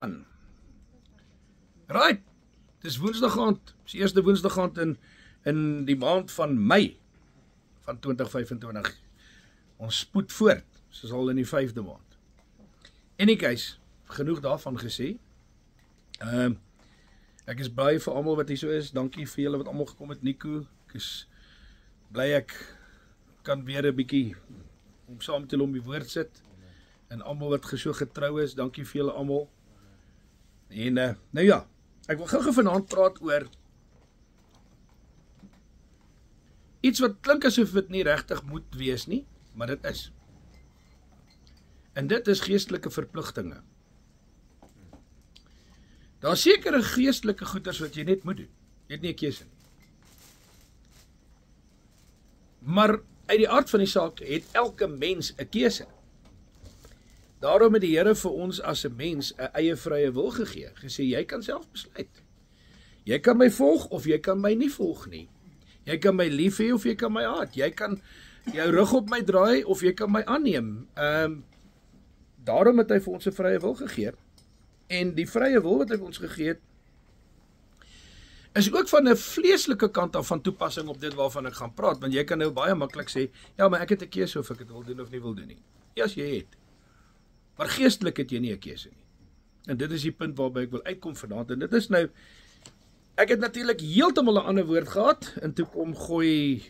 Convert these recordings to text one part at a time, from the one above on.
aan. Right, dis Woensdag aand, dis die eerste Woensdag aand in die maand van Mei van 2025. Ons spoed voort, soos al in die 5de maand. Anyways, genoeg daarvan gesê. Ek is bly vir almal wat hier so is. Dankie vir julle wat almal gekom het, Nico. Ek is bly ek kan weer 'n bietjie om saam met julle om die woord sit. En almal wat so getrou is, dankie vir julle almal. En nou ja, ek wil gou vanaand praat oor iets wat klink asof dit nie regtig moet wees nie, maar dit is. En dit is geestelike verpligtinge. Daar is sekere geestelike goeders wat jy net moet doen. Jy het nie 'n keuse nie. Maar uit die aard van die saak het elke mens 'n keuse. Daarom het die Here vir ons as 'n mens 'n eie vrye wil gegee. Gesê jy kan self besluit. Jy kan my volg of jy kan my nie volg nie. Jy kan my lief hê of jy kan my haat. Jy kan jou rug op my draai of jy kan my aanneem. Daarom het hy vir ons 'n vrye wil gegee. En die vrye wil wat hy vir ons gegee het, is ook van 'n vleeslike kant af van toepassing op dit waarvan ek gaan praat, want jy kan nou baie maklik sê, ja, maar ek het 'n keuse of ek dit wil doen of nie wil doen nie. Ja, as jy het. Maar geestelik het jy nie 'n keuse nie. En dit is die punt waarby ek wil uitkom vanaand. En dit is nou, ek het natuurlik heeltemal 'n ander woord gehad, en toe kom gooi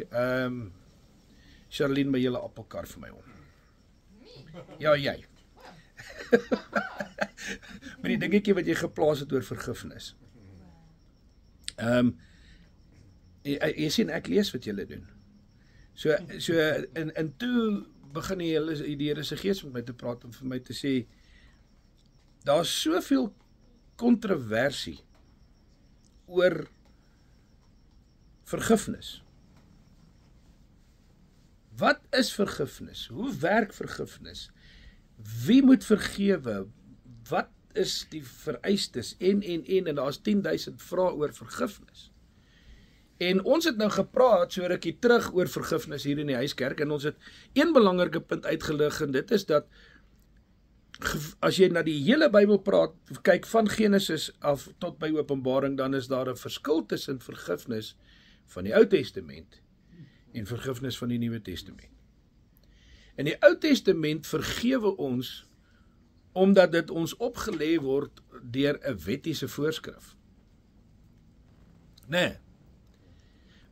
Charlene my hele appelkar vir my om. Ja, jy. Met die dingetjie wat jy geplaas het oor vergifnis. Jy sien ek lees wat julle doen. So en toe begin die Here se Gees met my te praat en vir my te sê, daar's soveel kontroversie oor vergifnis. Wat is vergifnis? Hoe werk vergifnis? Wie moet vergewe? Wat is die vereistes? En daar's 10.000 vrae oor vergifnis. En ons het nou gepraat so rukkie terug oor vergifnis hier in die huiskerk, en ons het een belangrike punt uitgelig, en dit is dat as jy na die hele Bybel praat, kyk van Genesis af tot by Openbaring, dan is daar 'n verskil tussen vergifnis van die Ou Testament en vergifnis van die Nuwe Testament. In die Ou Testament vergewe ons omdat dit ons opgelê word deur 'n wettiese voorskrif. Nee.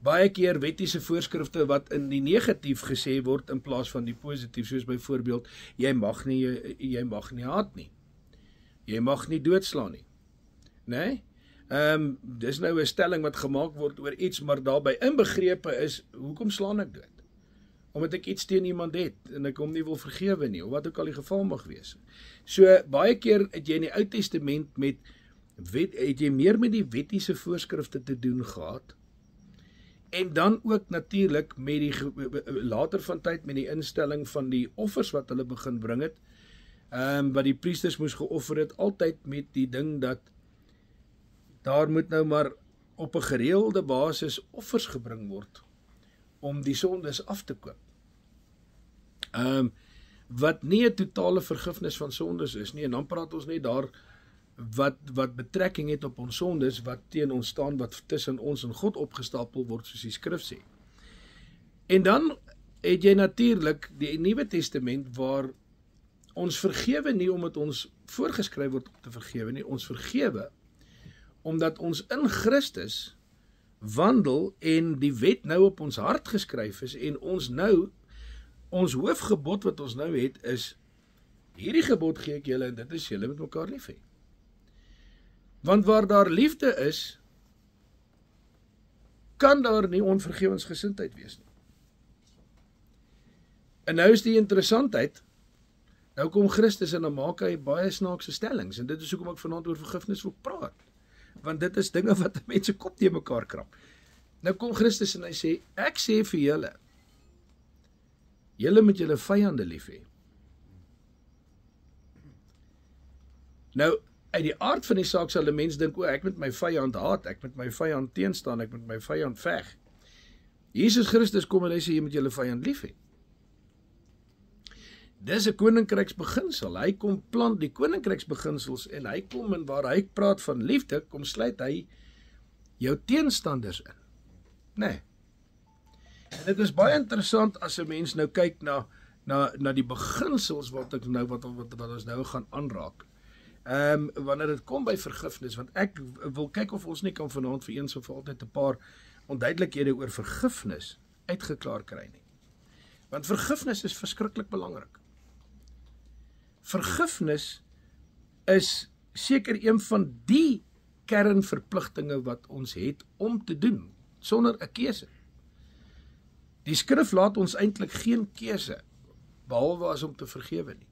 Baie keer wettiese voorskrifte wat in die negatief gesê word in plaas van die positief, soos byvoorbeeld jy mag nie haat nie. Jy mag nie doodslaan nie. Nee? Dis nou 'n stelling wat gemaak word oor iets, maar daarbey inbegrepe is, hoekom slaan ek dood? Omdat ek iets teen iemand het en ek hom nie wil vergewe nie, of wat ook al die geval mag wees. So baie keer het jy in die Ou Testament het jy meer met die wettiese voorskrifte te doen gehad, en dan ook natuurlik met die later van tyd met die instelling van die offers wat hulle begin bring het, wat die priesters moes geoffer het, altyd met die ding dat daar moet nou maar op 'n gereelde basis offers gebring word om die sondes af te koop. Wat nie 'n totale vergifnis van sondes is nie, en dan praat ons net daar wat betrekking het op ons sondes, wat teen ons staan, wat tussen ons en God opgestapel word, soos die skrif sê. En dan het jy natuurlik die Nuwe Testament, waar ons vergewe nie omdat ons voorgeskryf word om te vergewe nie, ons vergewe omdat ons in Christus wandel en die wet nou op ons hart geskryf is, en ons hoofgebod wat ons nou het is, hierdie gebod gee ek julle, en dit is julle met mekaar lief hê. Want waar daar liefde is, kan daar nie onvergewensgesindheid wees nie. En nou is die interessantheid, nou kom Christus en dan maak hy baie snaakse stellings, en dit is hoekom ek vanaand oor vergifnis wil praat. Want dit is dinge wat mense kop teen mekaar krap. Nou kom Christus en hy sê, ek sê vir julle moet julle vyande lief hê. Nou, uit die aard van die saak sal 'n mens dink, ek moet my vyand haat, ek moet my vyand teenstaan, ek moet my vyand veg. Jesus Christus kom en hy sê, jy moet julle vyand lief hê. Dis 'n koninkryksbeginsel. Hy kom plant die koninkryksbeginsels en hy kom en waar hy praat van liefde, kom sluit hy jou teenstanders in. Nee. En dit is baie interessant as 'n mens nou kyk na die beginsels wat ons nou gaan aanraak. Wanneer dit kom by vergifnis, want ek wil kyk of ons nie kan vanaand vir eens of vir altyd 'n paar onduidelikhede oor vergifnis uitgeklaar kry nie. Want vergifnis is verskriklik belangrik. Vergifnis is seker een van die kernverpligtinge wat ons het om te doen, sonder 'n keuse. Die skrif laat ons eintlik geen keuse, behalwe as om te vergewe nie.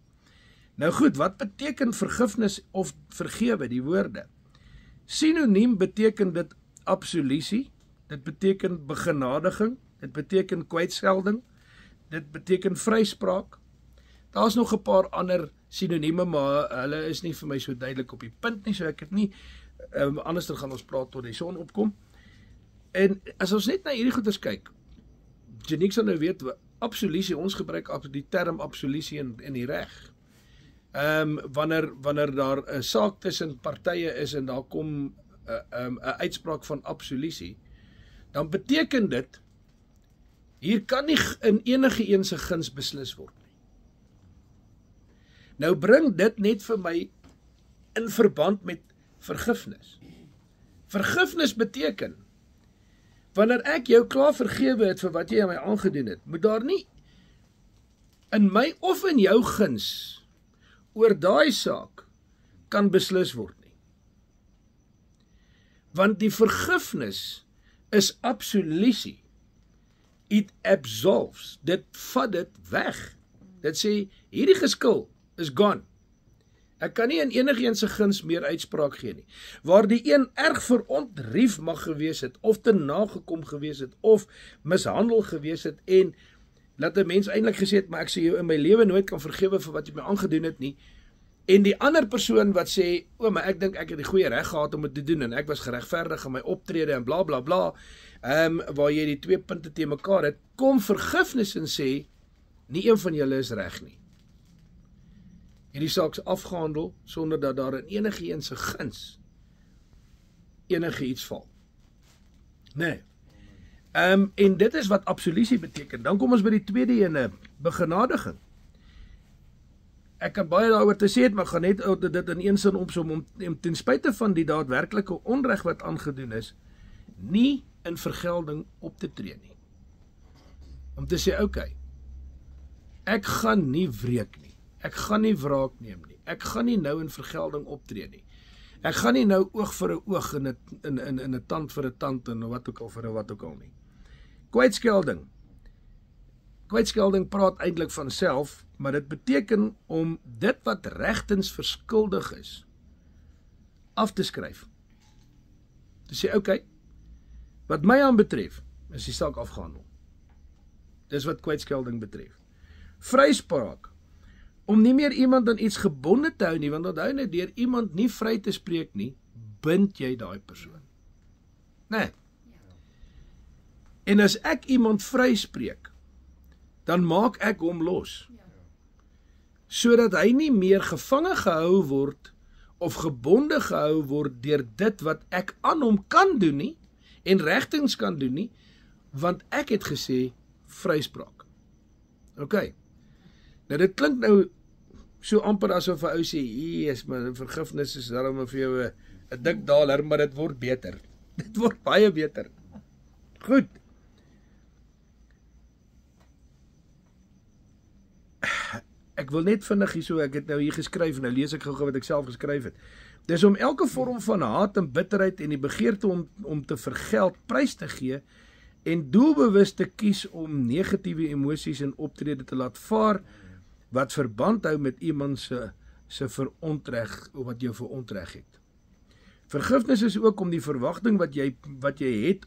Nou goed, wat beteken vergifnis of vergewe, die woorde? Sinoniem beteken dit absolutie, dit beteken begenadiging, dit beteken kwytskelding, dit beteken vryspraak. Daar's nog 'n paar ander sinonieme, maar hulle is nie vir my so duidelik op die punt nie, so ek het nie, anders dan gaan ons praat tot die son opkom. En as ons net na hierdie goeders kyk, Janiek sal nou weet, absolutie, ons gebruik die term absolutie in die reg. Wanneer daar 'n saak tussen partye is en daar kom 'n uitspraak van absolutie, dan beteken dit, hier kan nie in enige een se guns beslis word nie. Nou bring dit net vir my in verband met vergifnis. Vergifnis beteken, wanneer ek jou klaar vergewe het vir wat jy aan my aangedoen het, moet daar nie in my of in jou guns oor daai saak kan beslis word nie. Want die vergifnis is absolutie. It absolves. Dit vat dit weg. Dit sê, hierdie geskil is gone. Ek kan nie in enige een se guns meer uitspraak gee nie. Waar die een erg verontrief mag gewees het, of te nagekom gewees het, of mishandel gewees het, en dat 'n mens eintlik gesê het, maar ek sê jou in my lewe nooit kan vergewe vir wat jy my aangedoen het nie, en die ander persoon wat sê, maar ek dink ek het die goeie reg gehad om dit te doen, en ek was geregverdig in my optrede, en bla bla bla, waar jy die twee punte te mekaar het, kom vergifnis en sê, nie een van julle is reg nie. Hierdie saak is afgehandel, sonder dat daar in enige een se guns enige iets val. Nee. En dit is wat absolutie beteken. Dan kom ons by die tweede ene, begenadiging. Ek kan baie daaroor te sê, maar ek gaan net dit in een sin opsom, om ten spyte van die daadwerklike onreg wat aangedoen is, nie in vergelding op te tree nie. Om te sê, okay, ek gaan nie wreek nie, ek gaan nie wraak neem nie, ek gaan nie nou in vergelding optree nie, ek gaan nie nou oog vir 'n oog en 'n tand vir 'n tand en wat ook al vir 'n wat ook al nie. Kwytskelding. Kwytskelding praat eintlik van self, maar dit beteken om dit wat regtens verskuldig is, af te skryf. Te sê, okay, wat my aanbetref, is die saak afgehandel. Dis wat kwytskelding betref. Vryspraak. Om nie meer iemand aan iets gebonde te hou nie, want onthou net, deur iemand nie vry te spreek nie, bind jy daai persoon. Nee. En as ek iemand vryspreek, dan maak ek hom los. Sodat hy nie meer gevange gehou word, of gebonde gehou word deur dit wat ek aan hom kan doen nie, en regtens kan doen nie, want ek het gesê, vryspraak. Okay. Nou dit klink nou so amper asof 'n ou sê, yes, maar vergifnis is daarom vir jou 'n dik daler, maar dit word beter. Dit word baie beter. Goed. Ek wil net vinnig hierso, ek het nou hier geskryf, nou lees ek gou wat ek self geskryf het. Dis om elke vorm van haat en bitterheid en die begeerte om te vergeld prys te gee, en doelbewus te kies om negatiewe emosies en optrede te laat vaar, wat verband hou met iemand se verontreg, of wat jou verontreg het. Vergifnis is ook om die verwagting wat jy het,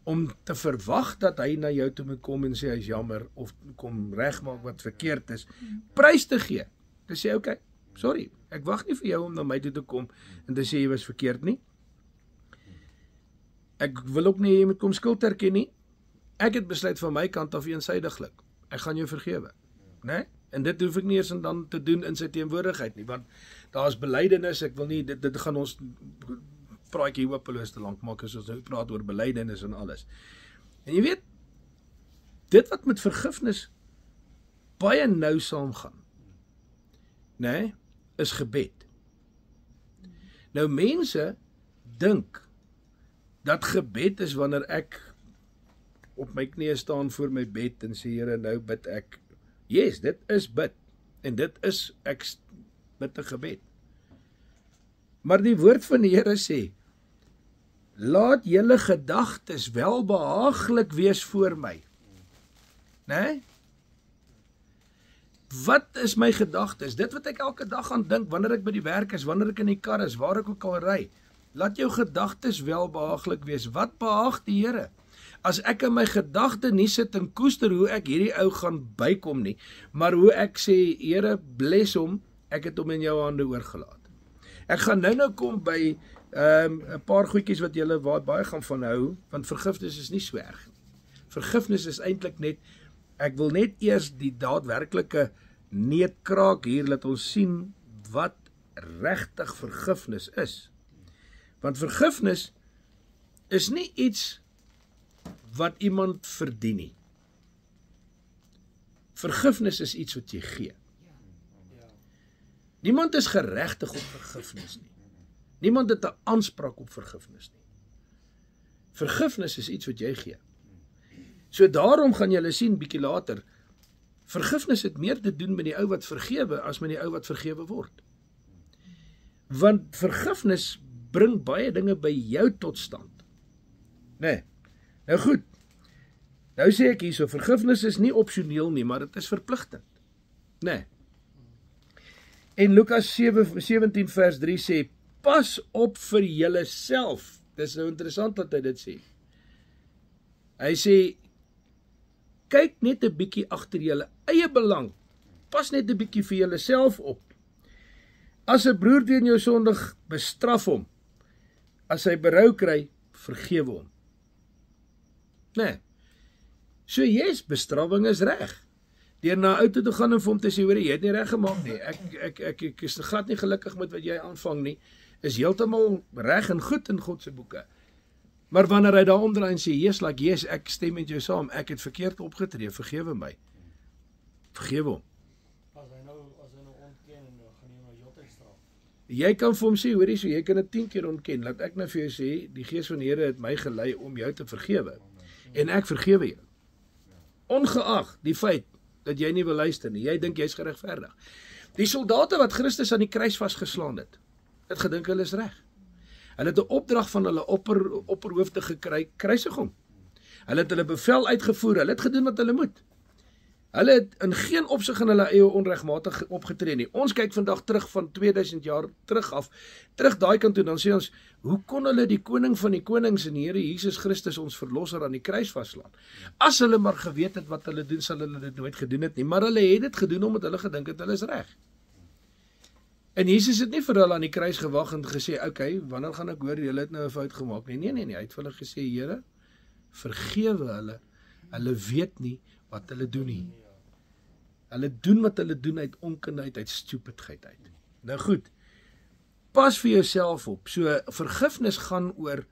om te verwag dat hy na jou toe moet kom en sê hy is jammer, of kom regmaak wat verkeerd is, prys te gee. Te sê, okay, sorry, ek wag nie vir jou om na my toe te kom en te sê jy was verkeerd nie. Ek wil ook nie jy moet kom skuld erken nie. Ek het besluit van my kant af eensydiglik. Ek gaan jou vergewe. Nee? En dit hoef ek nie eens dan te doen in sy teenwoordigheid nie, want daar is belydenis, ek wil nie, dit gaan ons praatjie hopeloos te lank maak as ons nou praat oor belydenis en alles. En jy weet, dit wat met vergifnis baie nou saamgaan, nee, is gebed. Nou mense dink dat gebed is wanneer ek op my knieë staan voor my bed en sê, Here, nou bid ek. Yes, dit is bid. En dit is, ek bid 'n gebed. Maar die woord van die Here sê, laat julle gedagtes welbehaaglik wees voor my. Nee? Wat is my gedagtes? Dit wat ek elke dag aan dink, wanneer ek by die werk is, wanneer ek in die kar is, waar ek ook al ry. Laat jou gedagtes welbehaaglik wees. Wat behaag die Here? As ek in my gedagte nie sit en koester hoe ek hierdie ou gaan bykom nie, maar hoe ek sê, Here, bless hom, ek het hom in jou hande oorgelaat. Ek gaan nou kom by 'n paar goedjies wat julle baie gaan van hou, want vergifnis is nie so erg nie. Vergifnis is eintlik net, ek wil net eers die daadwerklike neet kraak hier, laat ons sien wat regtig vergifnis is. Want vergifnis is nie iets wat iemand verdien nie. Vergifnis is iets wat jy gee. Niemand is geregtig op vergifnis nie. Niemand het 'n aanspraak op vergifnis nie. Vergifnis is iets wat jy gee. So daarom gaan julle sien bietjie later, vergifnis het meer te doen met die ou wat vergewe as met die ou wat vergewe word. Want vergifnis bring baie dinge by jou tot stand. Nee. Nou goed. Nou sê ek hierso, vergifnis is nie opsioneel nie, maar dit is verpligtend. Nee. En Lukas 17 vers 3 sê, pas op vir julle self. Dis nou interessant dat hy dit sê. Hy sê, kyk net 'n bietjie agter julle eie belang. Pas net 'n bietjie vir julle self op. As 'n broer teen jou sondig, bestraf hom. As hy berou kry, vergewe hom. Nee. So yes, bestraffing is reg. Deur na ou toe te gaan en vir hom te sê, hoor jy het nie reg gemaak nie. Ek is glad nie gelukkig met wat jy aanvang nie. Is heeltemal reg en goed in God se boeke. Maar wanneer hy daar omdraai en sê, yes, ek stem met jou saam, ek het verkeerd opgetree, vergewe my. Vergewe hom. As hy nou ontken en gaan jy maar jot straf. Jy kan vir hom sê, hoorie, so jy kan dit 10 keer ontken. Laat ek nou vir jou sê, die Gees van die Here het my gelei om jou te vergewe. En ek vergewe jou. Ongeag die feit dat jy nie wil luister nie. Jy dink jy's geregverdig. Die soldate wat Christus aan die kruis vasgeslaan het gedink hulle is reg. Hulle het 'n opdrag van hulle opperhoofde gekry, kruisig hom. Hulle het hulle bevel uitgevoer, hulle het gedoen wat hulle moet. Hulle het in geen opsig in hulle eie onregmatig opgetree nie. Ons kyk vandag terug van 2000 jaar terug af, terug daai kant toe, dan sê ons, hoe kon hulle die koning van die konings en die Here Jesus Christus ons verlosser aan die kruis vaslaan? As hulle maar geweet het wat hulle doen, sal hulle dit nooit gedoen het nie, maar hulle het dit gedoen omdat hulle gedink het hulle is reg. En Jesus het nie vir hulle aan die kruis gewag en gesê, okay, wanneer gaan ek hoor, julle het nou 'n fout gemaak nie. Nee, hy het vir hulle gesê, Here, vergewe hulle weet nie wat hulle doen nie. Hulle doen wat hulle doen uit onkundigheid, uit stupidheid uit. Nou goed, pas vir jouself op. So, vergifnis gaan oor,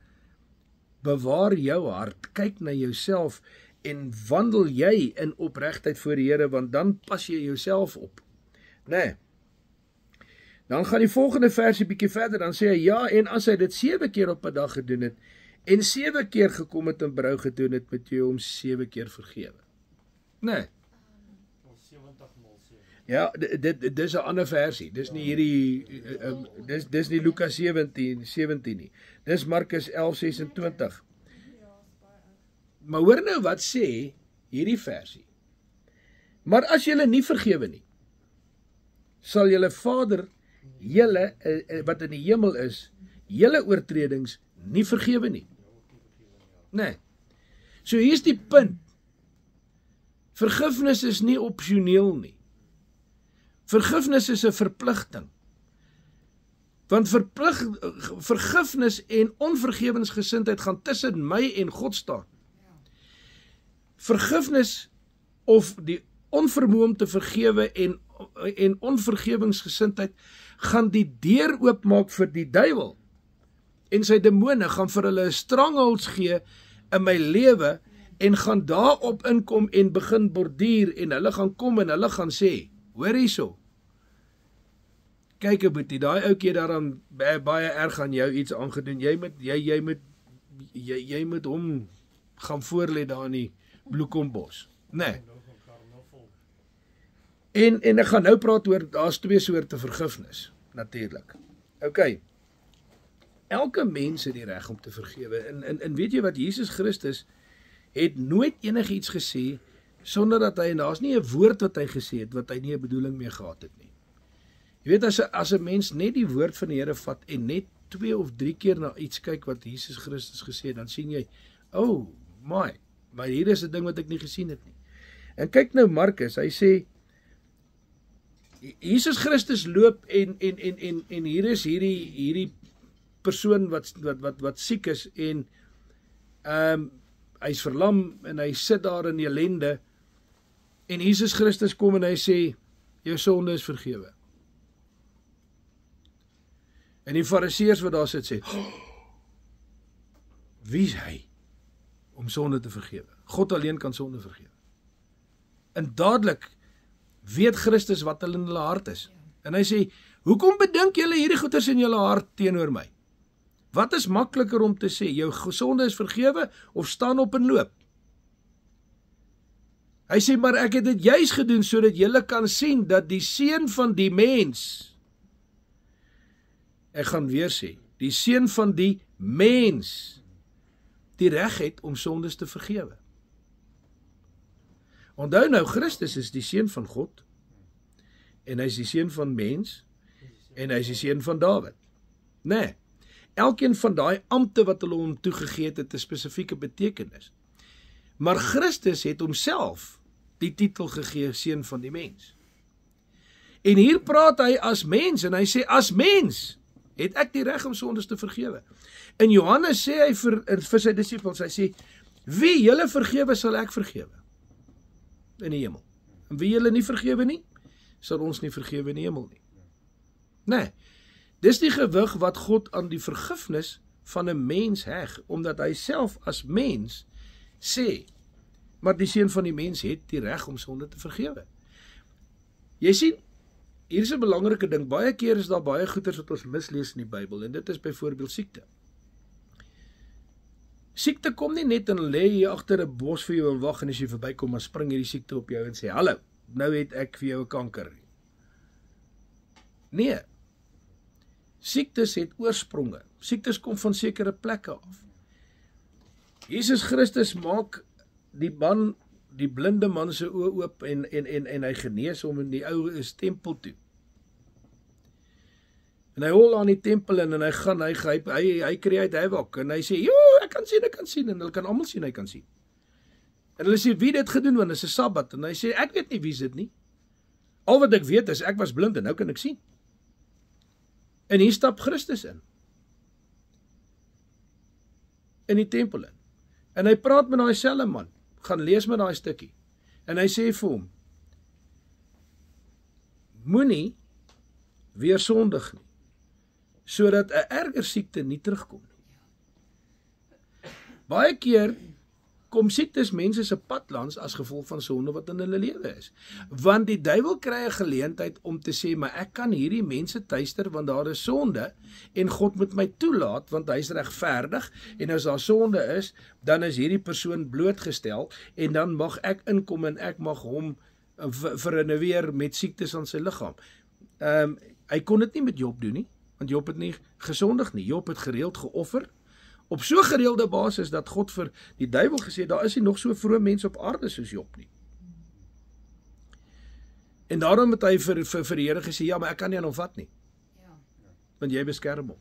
bewaar jou hart, kyk na jouself en wandel jy in opregtheid voor die Here, want dan pas jy jouself op. Nee. Dan gaan die volgende versie bietjie verder, dan sê hy, ja, en as hy dit 7 keer op 'n dag gedoen het, en 7 keer gekom het en berou gedoen het, moet jy hom 7 keer vergewe. Nee. 70 mal 7. Ja, dit is 'n ander versie. Dis nie hierdie dis nie Lukas 17 nie. Dis Markus 11:26. Maar hoor nou wat sê hierdie versie. Maar as julle nie vergewe nie, sal julle Vader julle wat in die hemel is, julle oortredings nie vergewe nie. Nee. So hier's die punt. Vergifnis is nie opsioneel nie. Vergifnis is 'n verpligting. Want vergifnis en onvergewensgesindheid gaan tussen my en God staan. Vergifnis of die onvermoë om te vergewe en onvergewingsgesindheid gaan die deur oopmaak vir die duiwel en sy demone gaan vir hulle 'n strangholds gee in my lewe en gaan daarop inkom en begin borduur en hulle gaan kom en hulle gaan sê, hoor hierso, kyk 'n boetie, daai ouetjie daaraan baie erg aan jou iets aangedoen, jy moet hom gaan voorlê daar in die bloekombos, nee. En ek gaan nou praat oor, daar's 2 soorte vergifnis, natuurlik. Okay. Elke mens het die reg om te vergewe. En weet jy wat, Jesus Christus het nooit enigiets gesê sonder dat hy, en daar's nie 'n woord wat hy gesê het wat hy nie 'n bedoeling mee gehad het nie. Jy weet, as 'n mens net die woord van die Here vat en net 2 of 3 keer na iets kyk wat Jesus Christus gesê het, dan sien jy, oh my, maar hier is 'n ding wat ek nie gesien het nie. En kyk nou Markus, hy sê Jesus Christus loop en hier is hierdie persoon wat siek is en hy's verlam en hy sit daar in ellende en Jesus Christus kom en hy sê jou sonde is vergewe. En die fariseërs wat daar sit sê, wie is hy om sonde te vergewe? God alleen kan sonde vergewe. En dadelik weet Christus wat hulle in hulle hart is. En hy sê, hoekom bedink julle hierdie goeders in julle hart teenoor my? Wat is makliker om te sê, jou sonde is vergewe of staan op en loop? Hy sê, maar ek het dit juis gedoen sodat julle kan sien dat die seun van die mens, ek gaan weer sê, die seun van die mens, die reg het om sondes te vergewe. Onthou nou, Christus is die seun van God, en hy is die seun van mens, en hy is die seun van Dawid. Nee, elkeen van daai ampte wat hulle hom toegegee het 'n spesifieke betekenis. Maar Christus het homself die titel gegee, seun van die mens. En hier praat hy as mens, en hy sê, as mens het ek die reg om sondes te vergewe. In Johannes sê hy vir sy disippels, hy sê, wie julle vergewe sal ek vergewe in die hemel. En wie julle nie vergewe nie, sal ons nie vergewe in die hemel nie. Nee, dis die gewig wat God aan die vergifnis van 'n mens heg, omdat hy self as mens sê, maar die seun van die mens het die reg om sonde te vergewe. Jy sien, hier is 'n belangrike ding, baie keer is daar baie goeters wat ons mislees in die Bybel, en dit is byvoorbeeld siekte. Siekte kom nie net en lê hier agter 'n bos vir jou en wag, en as jy verbykom, dan spring hierdie siekte op jou en sê, hallo, nou het ek vir jou 'n kanker. Nee, siektes het oorspronge, siektes kom van sekere plekke af. Jesus Christus maak die blinde man se oë oop en hy genees hom in die ou is tempel toe. En hy hol aan die tempel in en hy gaan, hy kry uit hawak en hy sê, joe, ek kan sien, en hulle kan almal sien, hy kan sien. En hulle sê, wie het dit gedoen, want dit is 'n Sabbat, en hy sê, ek weet nie wie is dit nie. Al wat ek weet is, ek was blind en nou kan ek sien. En hier stap Christus in die tempel in. En hy praat met daai selfe man, gaan lees met daai stukkie. En hy sê vir hom, moenie weer sondig nie, sodat 'n erger siekte nie terugkom nie. Baie keer kom siektes mense se pad langs as gevolg van sonde wat in hulle lewe is. Want die duiwel kry 'n geleentheid om te sê, maar ek kan hierdie mense tuister want daar is sonde en God moet my toelaat want hy is regverdig en as daar sonde is, dan is hierdie persoon blootgestel en dan mag ek inkom en ek mag hom vernuweer met siektes aan sy liggaam. Hy kon dit nie met Job doen nie, want Job het nie gesondig nie. Job het gereeld geoffer op so gereelde basis dat God vir die duiwel gesê, daar is nie nog so vrome mense op aarde soos Job nie. En daarom het hy vir die Here gesê, ja, maar ek kan nie aan hom vat nie. Ja. Want jy beskerm hom.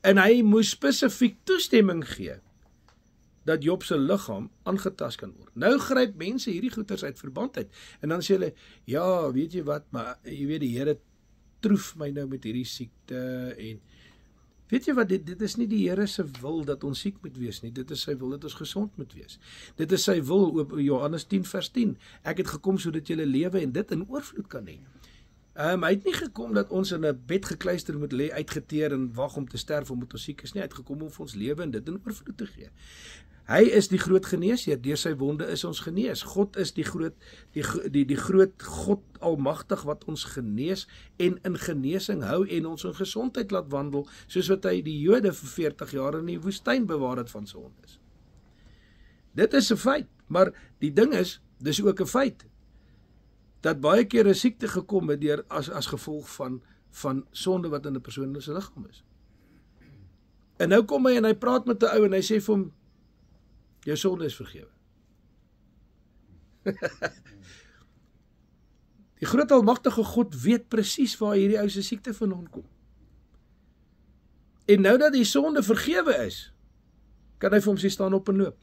En hy moes spesifiek toestemming gee dat Job se liggaam aangetast kan word. Nou gryp mense hierdie goeters uit verband uit. En dan sê hulle, ja, weet jy wat, maar jy weet die Here troef my nou met hierdie siekte en Weet jy wat, dit is nie die Here se wil dat ons siek moet wees nie, dit is sy wil dat ons gesond moet wees. Dit is sy wil, op Johannes 10 vers 10, ek het gekom sodat julle lewe en dit in oorvloed kan hê. Hy het nie gekom dat ons in 'n bed gekluister moet lê, uitgeteer en wag om te sterf omdat ons siek is nie, hy het gekom om vir ons lewe en dit in oorvloed te gee. Hy is die groot geneesheer, deur sy wonde is ons genees. God is die groot God almagtig wat ons genees en in genesing hou en ons in gesondheid laat wandel, soos wat hy die Jode vir 40 jaar in die woestyn bewaar het van sondes. Dit is 'n feit, maar die ding is, dis ook 'n feit, dat baie keer 'n siekte gekom het deur as gevolg van sonde wat in 'n persoon se liggaam is. En nou kom hy en hy praat met 'n ou en hy sê vir hom, jou sonde is vergewe. Die groot almagtige God weet presies waar hierdie ou se siekte vandaan kom. En nou dat die sonde vergewe is, kan hy vir hom sê staan op en loop.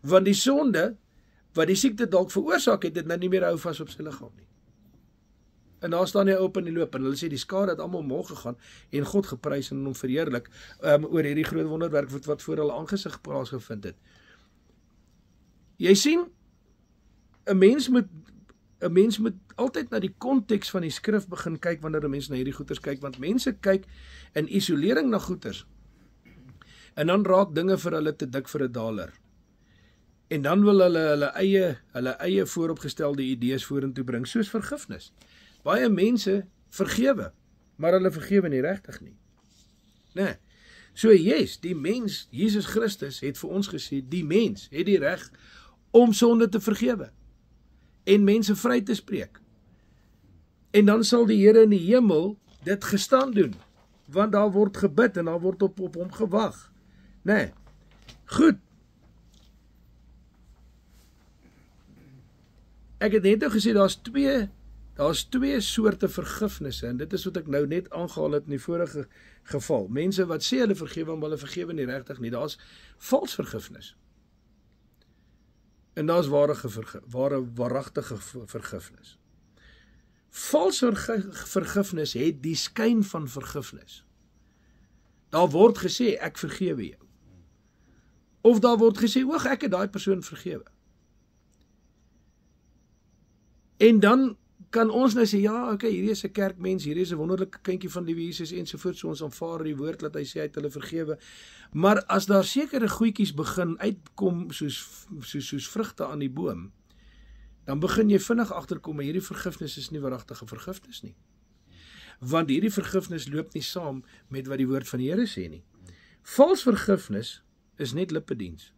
Want die sonde wat die siekte dalk veroorsaak het, dit nou nie meer hou vas op sy liggaam nie. En daar staan hy op en die loop, en hulle sê die skade het almal omhoog gegaan, en God geprys en hom verheerlik, oor hierdie groot wonderwerk wat voor hulle aangesig plaasgevind het. Jy sien, 'n mens moet altyd na die konteks van die skrif begin kyk, wanneer 'n mens na hierdie goeters kyk, want mense kyk in isolering na goeters, en dan raak dinge vir hulle te dik vir 'n daler. En dan wil hulle eie vooropgestelde idees vorentoe bring, soos vergifnis. Baie mense vergewe, maar hulle vergewe nie regtig nie. Nee. So yes, die mens, Jesus Christus, het vir ons gesê, die mens het die reg om sonde te vergewe en mense vry te spreek. En dan sal die Here in die hemel dit gestaan doen, want daar word gebid en daar word op hom gewag. Nee. Goed. Ek het net nou gesê, daar's twee soorte vergifnisse, en dit is wat ek nou net aangehaal het in die vorige geval. Mense wat sê hulle vergewe, maar hulle vergewe nie regtig nie. Daar's vals vergifnis. En daar's waaragtige vergifnis. Vals vergifnis het die skyn van vergifnis. Daar word gesê, ek vergewe jou. Of daar word gesê, oog, ek het daai persoon vergewe. En dan kan ons nou sê, ja, okay, hierdie is 'n kerkmens, hierdie is 'n wonderlike kindjie van die Jesus ensovoorts, so ons aanvaar die woord dat hy sê hy het hulle vergewe. Maar as daar sekere goedjies begin uitkom soos vrugte aan die boom, dan begin jy vinnig agterkom, maar hierdie vergifnis is nie waaragtige vergifnis nie. Want hierdie vergifnis loop nie saam met wat die woord van die Here sê nie. Vals vergifnis is net lippediens.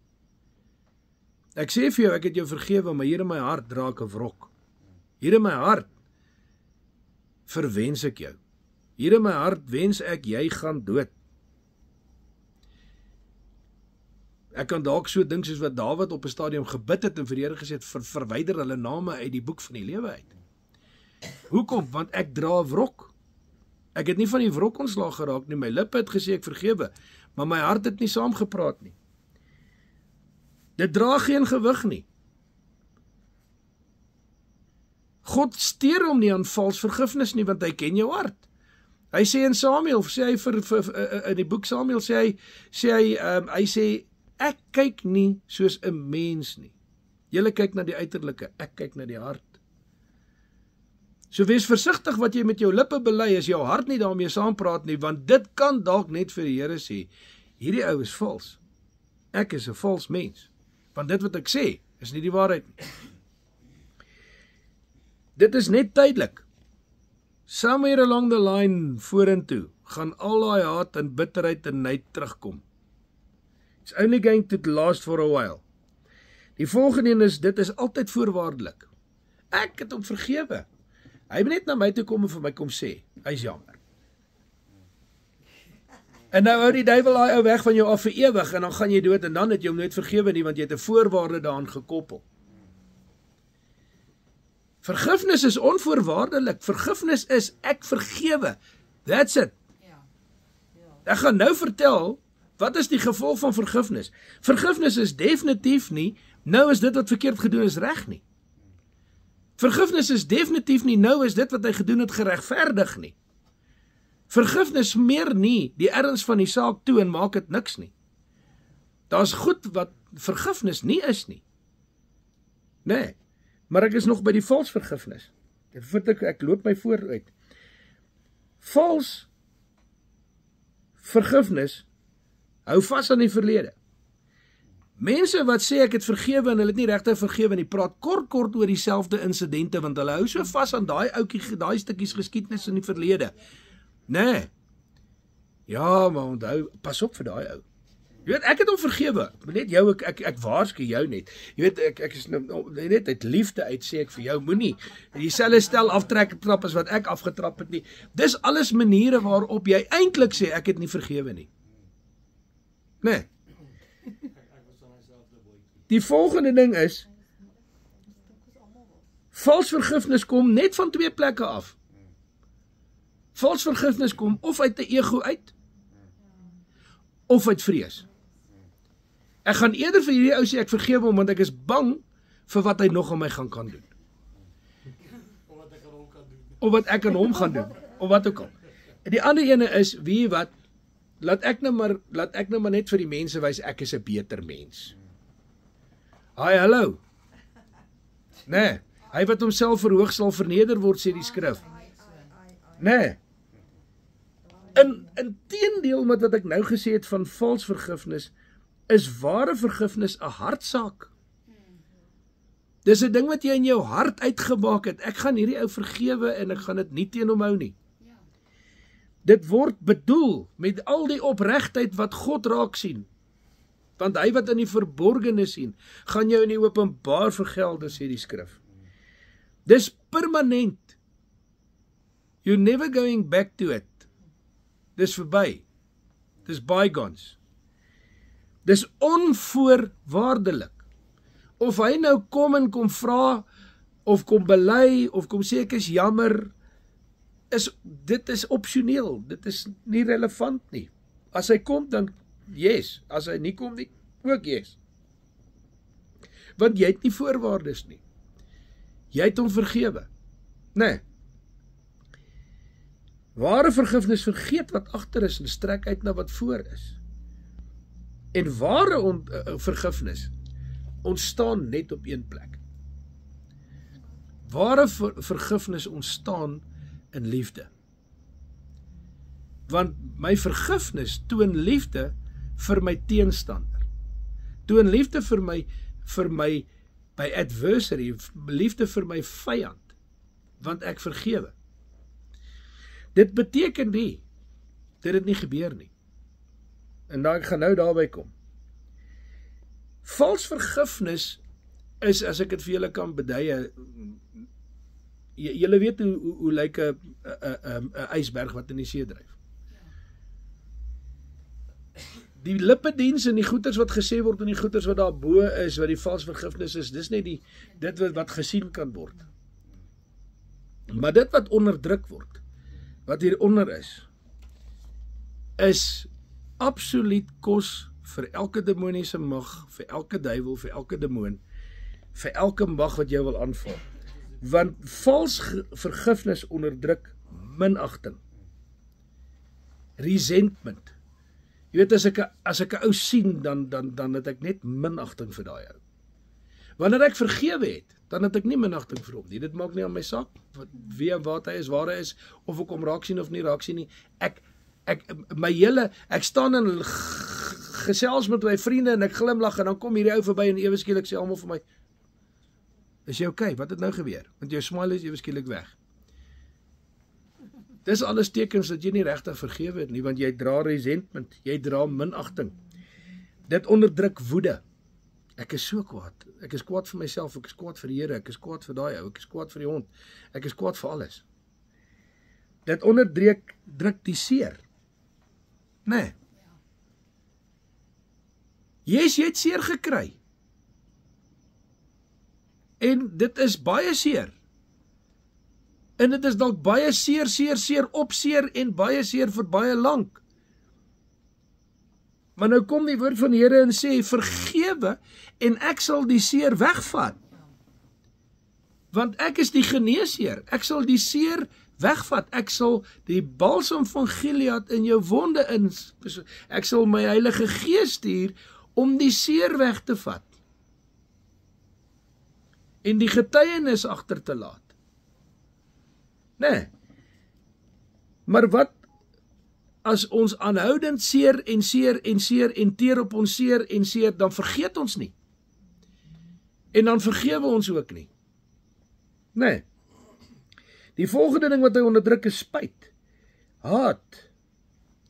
Ek sê vir jou, ek het jou vergewe, maar hier in my hart dra ek 'n wrok. Hier in my hart verwens ek jou. Hier in my hart wens ek, jy gaan dood. Ek kan dalk so dink soos wat Dawid op 'n stadium gebid het en vir die Here gesê het, verwyder hulle name uit die boek van die lewe uit. Hoekom? Want ek dra wrok. Ek het nie van die wrok ontslaag geraak nie, my lippe het gesê ek vergewe, maar my hart het nie saamgepraat nie. Dit dra geen gewig nie. God steur hom nie aan vals vergifnis nie, want hy ken jou hart. Hy sê in Samuel, sê hy in die boek Samuel, hy sê, ek kyk nie soos 'n mens nie. Julle kyk na die uiterlike, ek kyk na die hart. So wees versigtig wat jy met jou lippe bely, as jou hart nie daarmee saampraat nie, want dit kan dalk net vir die Here sê, hierdie ou is vals. Ek is 'n vals mens, want dit wat ek sê, is nie die waarheid nie. Dit is net tydelik. Somewhere along the line vorentoe gaan al daai haat en bitterheid en nyd terugkom. It's only going to last for a while. Die volgende een is, dit is altyd voorwaardelik. Ek het hom vergewe. Hy het net na my toe kom en vir my kom sê, hy is jammer. En nou hou die duiwel daai ou weg van jou af vir ewig, en dan gaan jy dood, en dan het jy hom nooit vergewe nie, want jy het 'n voorwaarde daaraan gekoppel. Vergifnis is onvoorwaardelik. Vergifnis is, ek vergewe. That's it. Ek gaan nou vertel, wat is die gevolg van vergifnis? Vergifnis is definitief nie, nou is dit wat verkeerd gedoen is reg nie. Vergifnis is definitief nie, nou is dit wat hy gedoen het geregverdig nie. Vergifnis meer nie die erns van die saak toe en maak dit niks nie. Daar's goed wat vergifnis nie is nie. Nee, maar ek is nog by die vals vergifnis. Ek loop my vooruit. Vals vergifnis hou vas aan die verlede. Mense wat sê ek het vergewe en hulle het nie regtig vergewe nie, praat kort oor dieselfde insidente, want hulle hou so vas aan daai stukkies geskiedenis in die verlede. Nee. Ja, maar onthou, pas op vir daai ou. Jy weet, ek het hom vergewe. Net jou, ek waarsku jou net. Jy weet, ek is net uit liefde uit sê ek vir jou, moenie dieselfde stel trap as wat ek afgetrap het nie. Dis alles maniere waarop jy eintlik sê ek het nie vergewe nie. Nee. Die volgende ding is, vals vergifnis kom net van twee plekke af. Vals vergifnis kom of uit 'n ego uit, of uit vrees. Ek gaan eerder vir hierdie ou sê ek vergewe hom, want ek is bang vir wat hy nog aan my kan doen. Of wat ek aan hom gaan doen, of wat ook al. En die ander ene is, wie wat, laat ek nou maar net vir die mense wys, ek is 'n beter mens. Hi, hallo. Nee, hy wat homself verhoog sal verneder word, sê die skrif. Nee. In teendeel met wat ek nou gesê het van vals vergifnis, is ware vergifnis 'n hartsaak. Dis 'n ding wat jy in jou hart uitgemaak het. Ek gaan hierdie ou vergewe en ek gaan dit nie teen hom hou nie. Dit word bedoel met al die opregtheid wat God raak sien. Want hy wat in die verborgene sien, gaan jou in die openbaar vergelde, sê die skrif. Dis permanent. You're never going back to it. Dis verby. Dis bygones. Dis onvoorwaardelik. Of hy nou kom vra, of kom bely, of kom sê ek is jammer, dit is opsioneel, dit is nie relevant nie. As hy kom, dan yes, as hy nie kom nie, ook yes. Want jy het nie voorwaardes nie. Jy het hom vergewe. Nee. Ware vergifnis vergeet wat agter is en strek uit na wat voor is. En ware vergifnis ontstaan net op een plek. Ware vergifnis ontstaan in liefde. Want my vergifnis toon liefde vir my teenstander. Toon liefde vir my adversary, liefde vir my vyand, want ek vergewe. Dit beteken nie dat dit nie gebeur nie. En ek gaan nou daarby kom. Vals vergifnis is, as ek dit vir julle kan beduie, julle weet hoe lyk 'n ysberg wat in die see dryf. Die lippediens en die goeters wat gesê word en die goeters wat daarbo is, wat die vals vergifnis is, dis net dit wat gesien kan word. Maar dit wat onderdruk word, wat hieronder is absoluut kos vir elke demoniese mag, vir elke duiwel, vir elke demoon, vir elke mag wat jy wil aanval. Want vals vergifnis onderdruk minagting, resentment. Jy weet, as ek 'n ou sien, dan het ek net minagting vir daai ou. Wanneer ek vergewe het, dan het ek nie minagting vir hom nie. Dit maak nie aan my saak wie en wat hy is, waar hy is, of ek hom raak sien of nie raak sien nie. Ek staan en gesels met my vriende en ek glimlag en dan kom hierdie ou verby en ewe skielik sê almal vir my, is jy okay? Wat het nou gebeur? Want jou smile is ewe skielik weg. Dis alles tekens dat jy nie regtig vergewe het nie, want jy dra resentment, jy dra minagting. Dit onderdruk woede. Ek is so kwaad. Ek is kwaad vir myself, ek is kwaad vir die Here, ek is kwaad vir daai ou, ek is kwaad vir die hond, ek is kwaad vir alles. Dit onderdruk die seer. Nee. Jy het seer gekry. En dit is baie seer. En dit is dalk baie seer, op seer en baie seer vir baie lank. Maar nou kom die woord van die Here en sê, vergewe en ek sal die seer wegvat. Want ek is die geneesheer. Ek sal die seer wegvat. Ek sal die balsam van Gilead in jou wonde in, ek sal my Heilige Gees stuur om die seer weg te vat en die getuienis agter te laat. Nee. Maar wat as ons aanhoudend seer en seer en seer en teer op ons seer en seer, dan vergeet ons nie. En dan vergewe ons ook nie. Nee. Die volgende ding wat hy onderdruk is spyt, haat,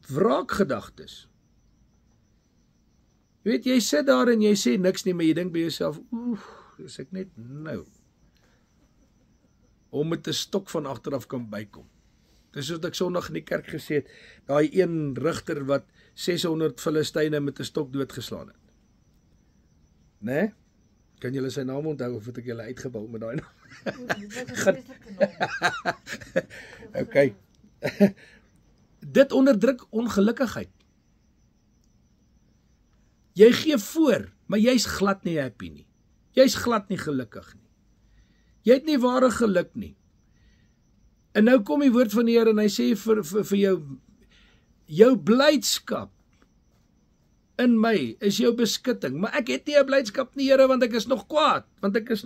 wraakgedagtes. Jy weet, jy sit daar en jy sê niks nie, maar jy dink by jouself, as ek net nou om met 'n stok van agteraf kan bykom. Dis soos ek Sondag in die kerk gesê het, daai een rigter wat 600 Filistyne met 'n stok doodgeslaan het. Né? Kan julle sy naam onthou of het ek julle uitgebou met daai naam? Okay. Dit onderdruk ongelukkigheid. Jy gee voor, maar jy's glad nie happy nie. Jy's glad nie gelukkig nie. Jy het nie ware geluk nie. En nou kom die woord van die Here en hy sê vir jou blydskap in my is jou beskutting, maar ek het nie 'n blydskap nie, Here, want ek is nog kwaad, want ek is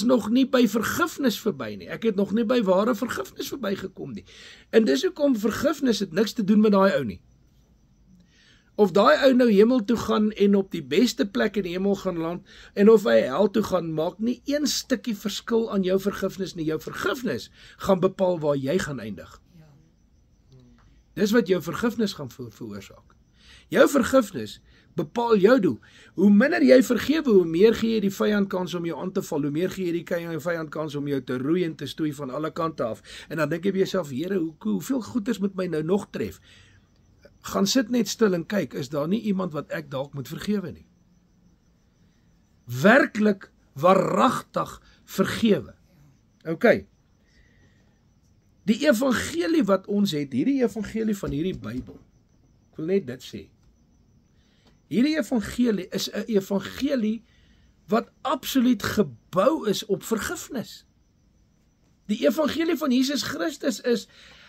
nog nie by vergifnis verby nie. Ek het nog nie by ware vergifnis verbygekom nie. En dis hoekom vergifnis het niks te doen met daai ou nie. Of daai ou nou hemel toe gaan en op die beste plek in die hemel gaan land, en of hy hel toe gaan, maak nie een stukkie verskil aan jou vergifnis nie. Jou vergifnis gaan bepaal waar jy gaan eindig. Dis wat jou vergifnis gaan veroorsaak. Jou vergifnis bepaal jou doel. Hoe minder jy vergewe, hoe meer gee jy die vyand kans om jou aan te val, hoe meer gee jy die vyand kans om jou te roei en te stoei van alle kante af. En dan dink jy by jouself, Here, hoeveel goeders moet my nou nog tref? Gaan sit net stil en kyk, is daar nie iemand wat ek dalk moet vergewe nie? Werklik, waaragtig vergewe. Okay. Die evangelie wat ons het, hierdie evangelie van hierdie Bybel, ek wil net dit sê, hierdie evangelie is 'n evangelie wat absoluut gebou is op vergifnis. Die evangelie van Jesus Christus is,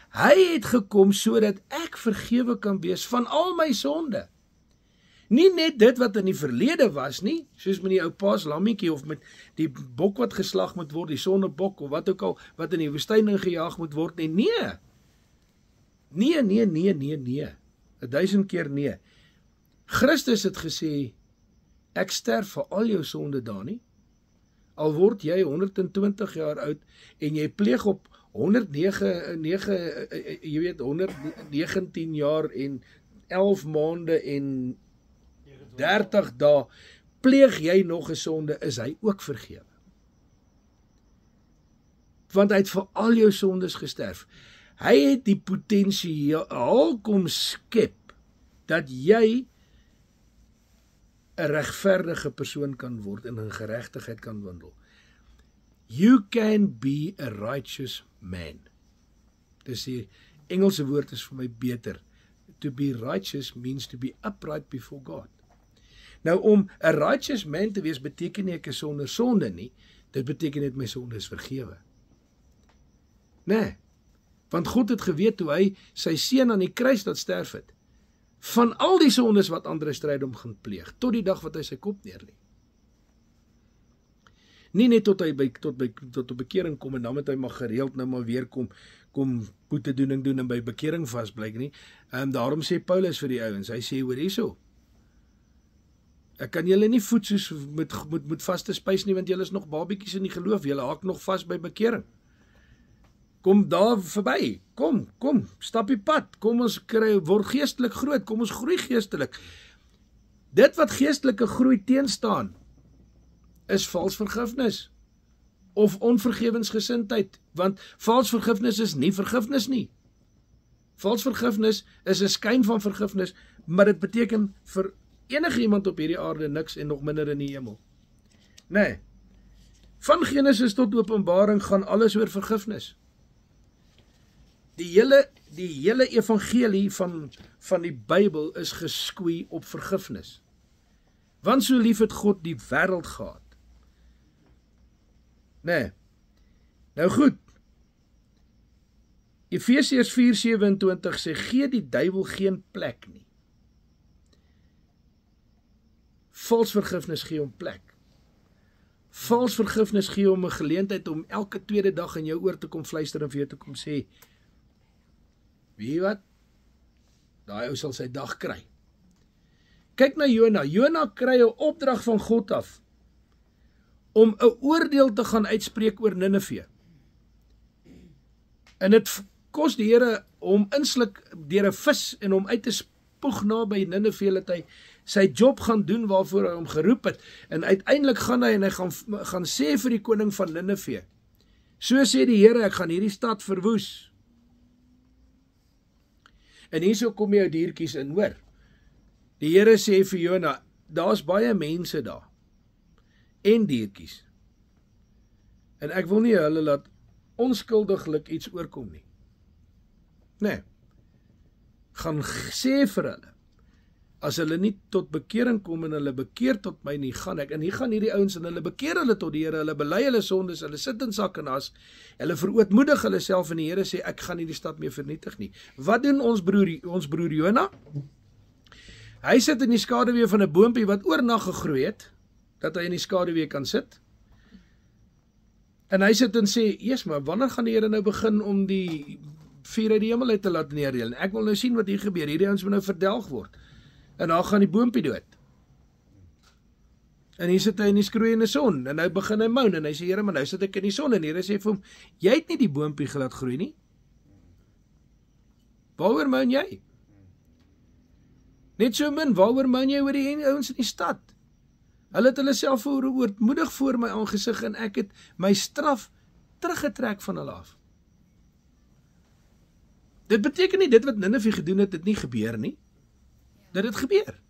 hy het gekom sodat ek vergewe kan wees van al my sonde. Nie net dit wat in die verlede was nie, soos met die ou paaslammetjie of met die bok wat geslag moet word, die sonnebok of wat ook al wat in die woestyn gejaag moet word nie. Nee. 1000 keer nee. Christus het gesê, ek sterf vir al jou sonde daar nie. Al word jy 120 jaar oud en jy pleeg op 119 jaar en 11 maande en 30 dae, pleeg jy nog 'n sonde, is hy ook vergewe. Want hy het vir al jou sondes gesterf. Hy het die potensiaal kom skep, dat jy 'n regverdige persoon kan word en in geregtigheid kan wandel. You can be a righteous man. Dis die Engelse woord is vir my beter. To be righteous means to be upright before God. Nou om 'n righteous man te wees beteken nie ek is sonder sonde nie, dit beteken net my sonde is vergewe. Nee, want God het geweet toe hy sy seun aan die kruis laat sterf het, van al die sondes wat ander strydom gaan pleeg, tot die dag wat hy sy kop neerlê. Nie net tot hy tot bekering kom en dan moet hy maar gereeld nou maar weer kom boetedoening doen en by bekering vasblyk nie. Daarom sê Paulus vir die ouens, hy sê hoor hierso, ek kan julle nie voed soos met vaste spys nie, want julle is nog babietjies in die geloof, julle haak nog vas by bekering. Kom daar verby, kom, stap die pad, kom ons word geestelik groot, kom ons groei geestelik. Dit wat geestelike groei teenstaan, is vals vergifnis, of onvergewensgesindheid, want vals vergifnis is nie vergifnis nie. Vals vergifnis is 'n skyn van vergifnis, maar dit beteken vir enige iemand op hierdie aarde niks en nog minder in die hemel. Nee, van Genesis tot Openbaring gaan alles oor vergifnis. Die hele evangelie van die Bybel is geskoei op vergifnis. Want so lief het God die wêreld gehad. Nee. Nou goed. Efesiërs 4:27 sê, gee die duiwel geen plek nie. Vals vergifnis gee hom plek. Vals vergifnis gee hom 'n geleentheid om elke tweede dag in jou oor te kom fluister en vir jou te kom sê, weet jy wat? Daai ou sal sy dag kry. Kyk na Jona. Jona kry 'n opdrag van God af om 'n oordeel te gaan uitspreek oor Ninive. En dit kos die Here hom insluk deur 'n vis en hom uit te spoeg naby Ninive, dat hy sy job gaan doen waarvoor hy hom geroep het. En uiteindelik gaan hy en hy gaan sê vir die koning van Ninive, so sê die Here, ek gaan hierdie stad verwoes. En hierso kom jou diertjies in, hoor. Die Here sê vir Jona, daar's baie mense daar, en diertjies. En ek wil nie hulle laat onskuldiglik iets oorkom nie. Nee. Gaan sê vir hulle, as hulle nie tot bekering kom en hulle bekeer tot my nie, gaan ek, en hier gaan hierdie ouens en hulle bekeer hulle tot die Here, hulle bely hulle sondes, hulle sit in sak en as, hulle verootmoedig hulle self en die Here sê, ek gaan nie die stad meer vernietig nie. Wat doen ons broer Jona? Hy sit in die skaduwee van 'n boompie wat oornag gegroei het, dat hy in die skaduwee kan sit. En hy sit en sê, yes, maar wanneer gaan die Here nou begin om die vuur uit die hemel uit te laat neerdeel? Ek wil nou sien wat hier gebeur, hierdie ouens moet nou verdelg word. En dan gaan die boompie dood. En hier sit hy in die skroeiende son, en nou begin hy moan, en hy sê, Here, maar nou sit ek in die son, en Here sê vir hom, jy het nie die boompie gelaat groei nie. Waaroor moan jy? Net so min, waaroor moan jy oor die ouens in die stad? Hulle het hulle self oormoedig voor my aangesig, en ek het my straf teruggetrek van hulle af. Dit beteken nie, dit wat Ninive gedoen het, dit nie gebeur nie. Dat het gebeur.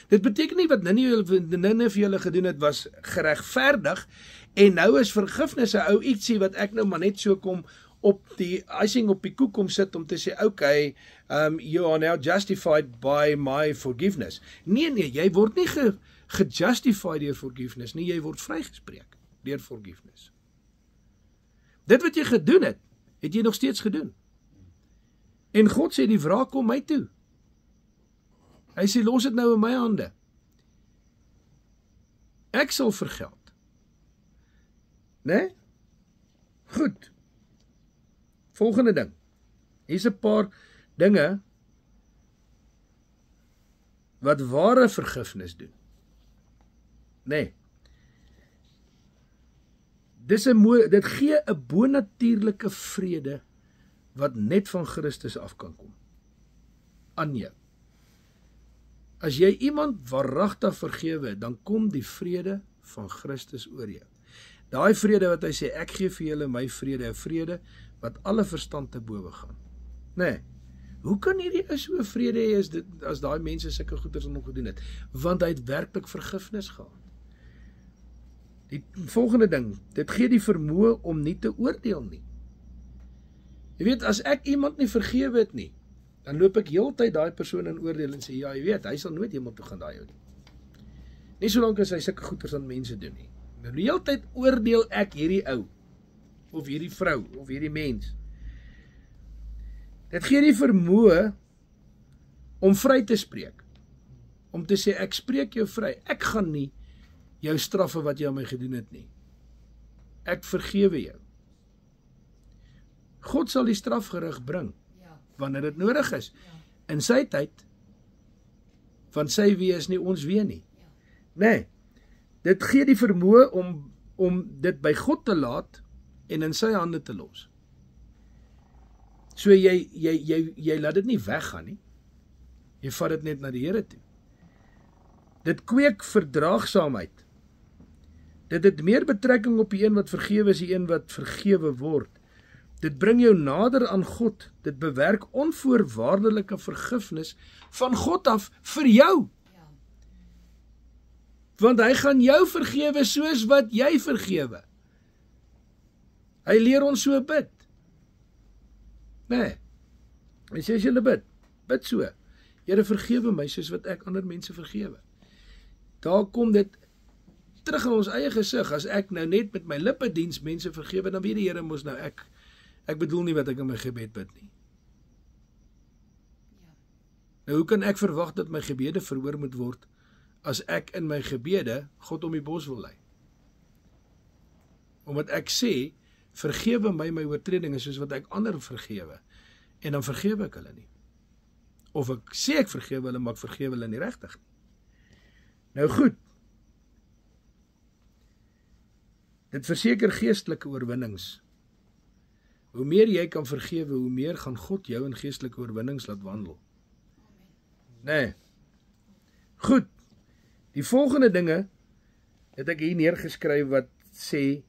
Dit beteken nie wat Ninive hulle gedoen het, was geregverdig, en nou is vergifnis 'n ou ietsie wat ek nou maar net so kom op die icing op die koek kom sit om te sê, okay, you are now justified by my forgiveness. Nee, jy word nie gejustified deur forgiveness nie, jy word vrygespreek deur forgiveness. Dit wat jy gedoen het, het jy nog steeds gedoen. En God sê, die wraak kom my toe. Hy sê, los dit nou in my hande. Ek sal vergeld. Nee? Goed. Volgende ding. Hier's 'n paar dinge wat ware vergifnis doen. Nee. Dit gee 'n bonatuurlike vrede wat net van Christus af kan kom. Aan jou. As jy iemand waaragtig vergewe, dan kom die vrede van Christus oor jou. Daai vrede wat hy sê, ek gee vir julle my vrede, 'n vrede wat alle verstand te bowe gaan. Nee, hoe kan hierdie is so vrede hê as daai mense sulke goeders nog gedoen het? Want hy het werklik vergifnis gehad. Die volgende ding, dit gee die vermoë om nie te oordeel nie. Jy weet, as ek iemand nie vergewe het nie, dan loop ek heeltyd daai persoon in oordeel en sê, ja, jy weet, hy sal nooit hemel toe gaan daai ou nie. Nie solank as hy sulke goeders aan mense doen nie. Nou die heeltyd oordeel ek hierdie ou, of hierdie vrou, of hierdie mens. Dit gee die vermoë om vry te spreek. Om te sê, ek spreek jou vry. Ek gaan nie jou straffe wat jy aan my gedoen het nie. Ek vergewe jou. God sal die strafgerig bring, wanneer dit nodig is. In sy tyd, van sy wie is nie ons wie nie. Nee, dit gee die vermoë om dit by God te laat en in sy hande te los. So jy laat dit nie weggaan nie. Jy vat dit net na die Here toe. Dit kweek verdraagsaamheid. Dit het meer betrekking op die een wat vergewe is, die een wat vergewe word. Dit bring jou nader aan God. Dit bewerk onvoorwaardelike vergifnis van God af vir jou. Want hy gaan jou vergewe soos wat jy vergewe. Hy leer ons so bid. Nee. Hy sê as jy bid so. Here vergewe my soos wat ek ander mense vergewe. Daar kom dit terug in ons eie gesig. As ek nou net met my lippe diens mense vergewe, dan weet die Here mos nou ek Ek bedoel nie wat ek in my gebed bid nie. Nou, hoe kan ek verwag dat my gebede verhoor moet word, as ek in my gebede God om die bos wil lei? Omdat ek sê, vergewe my oortredinge soos wat ek ander vergewe, en dan vergewe ek hulle nie. Of ek sê ek vergewe hulle, maar ek vergewe hulle nie regtig nie. Nou goed, dit verseker geestelike oorwinnings. Hoe meer jy kan vergewe, hoe meer gaan God jou in geestelike oorwinnings laat wandel. Nee. Goed, die volgende dinge het ek hier neergeskryf wat sê,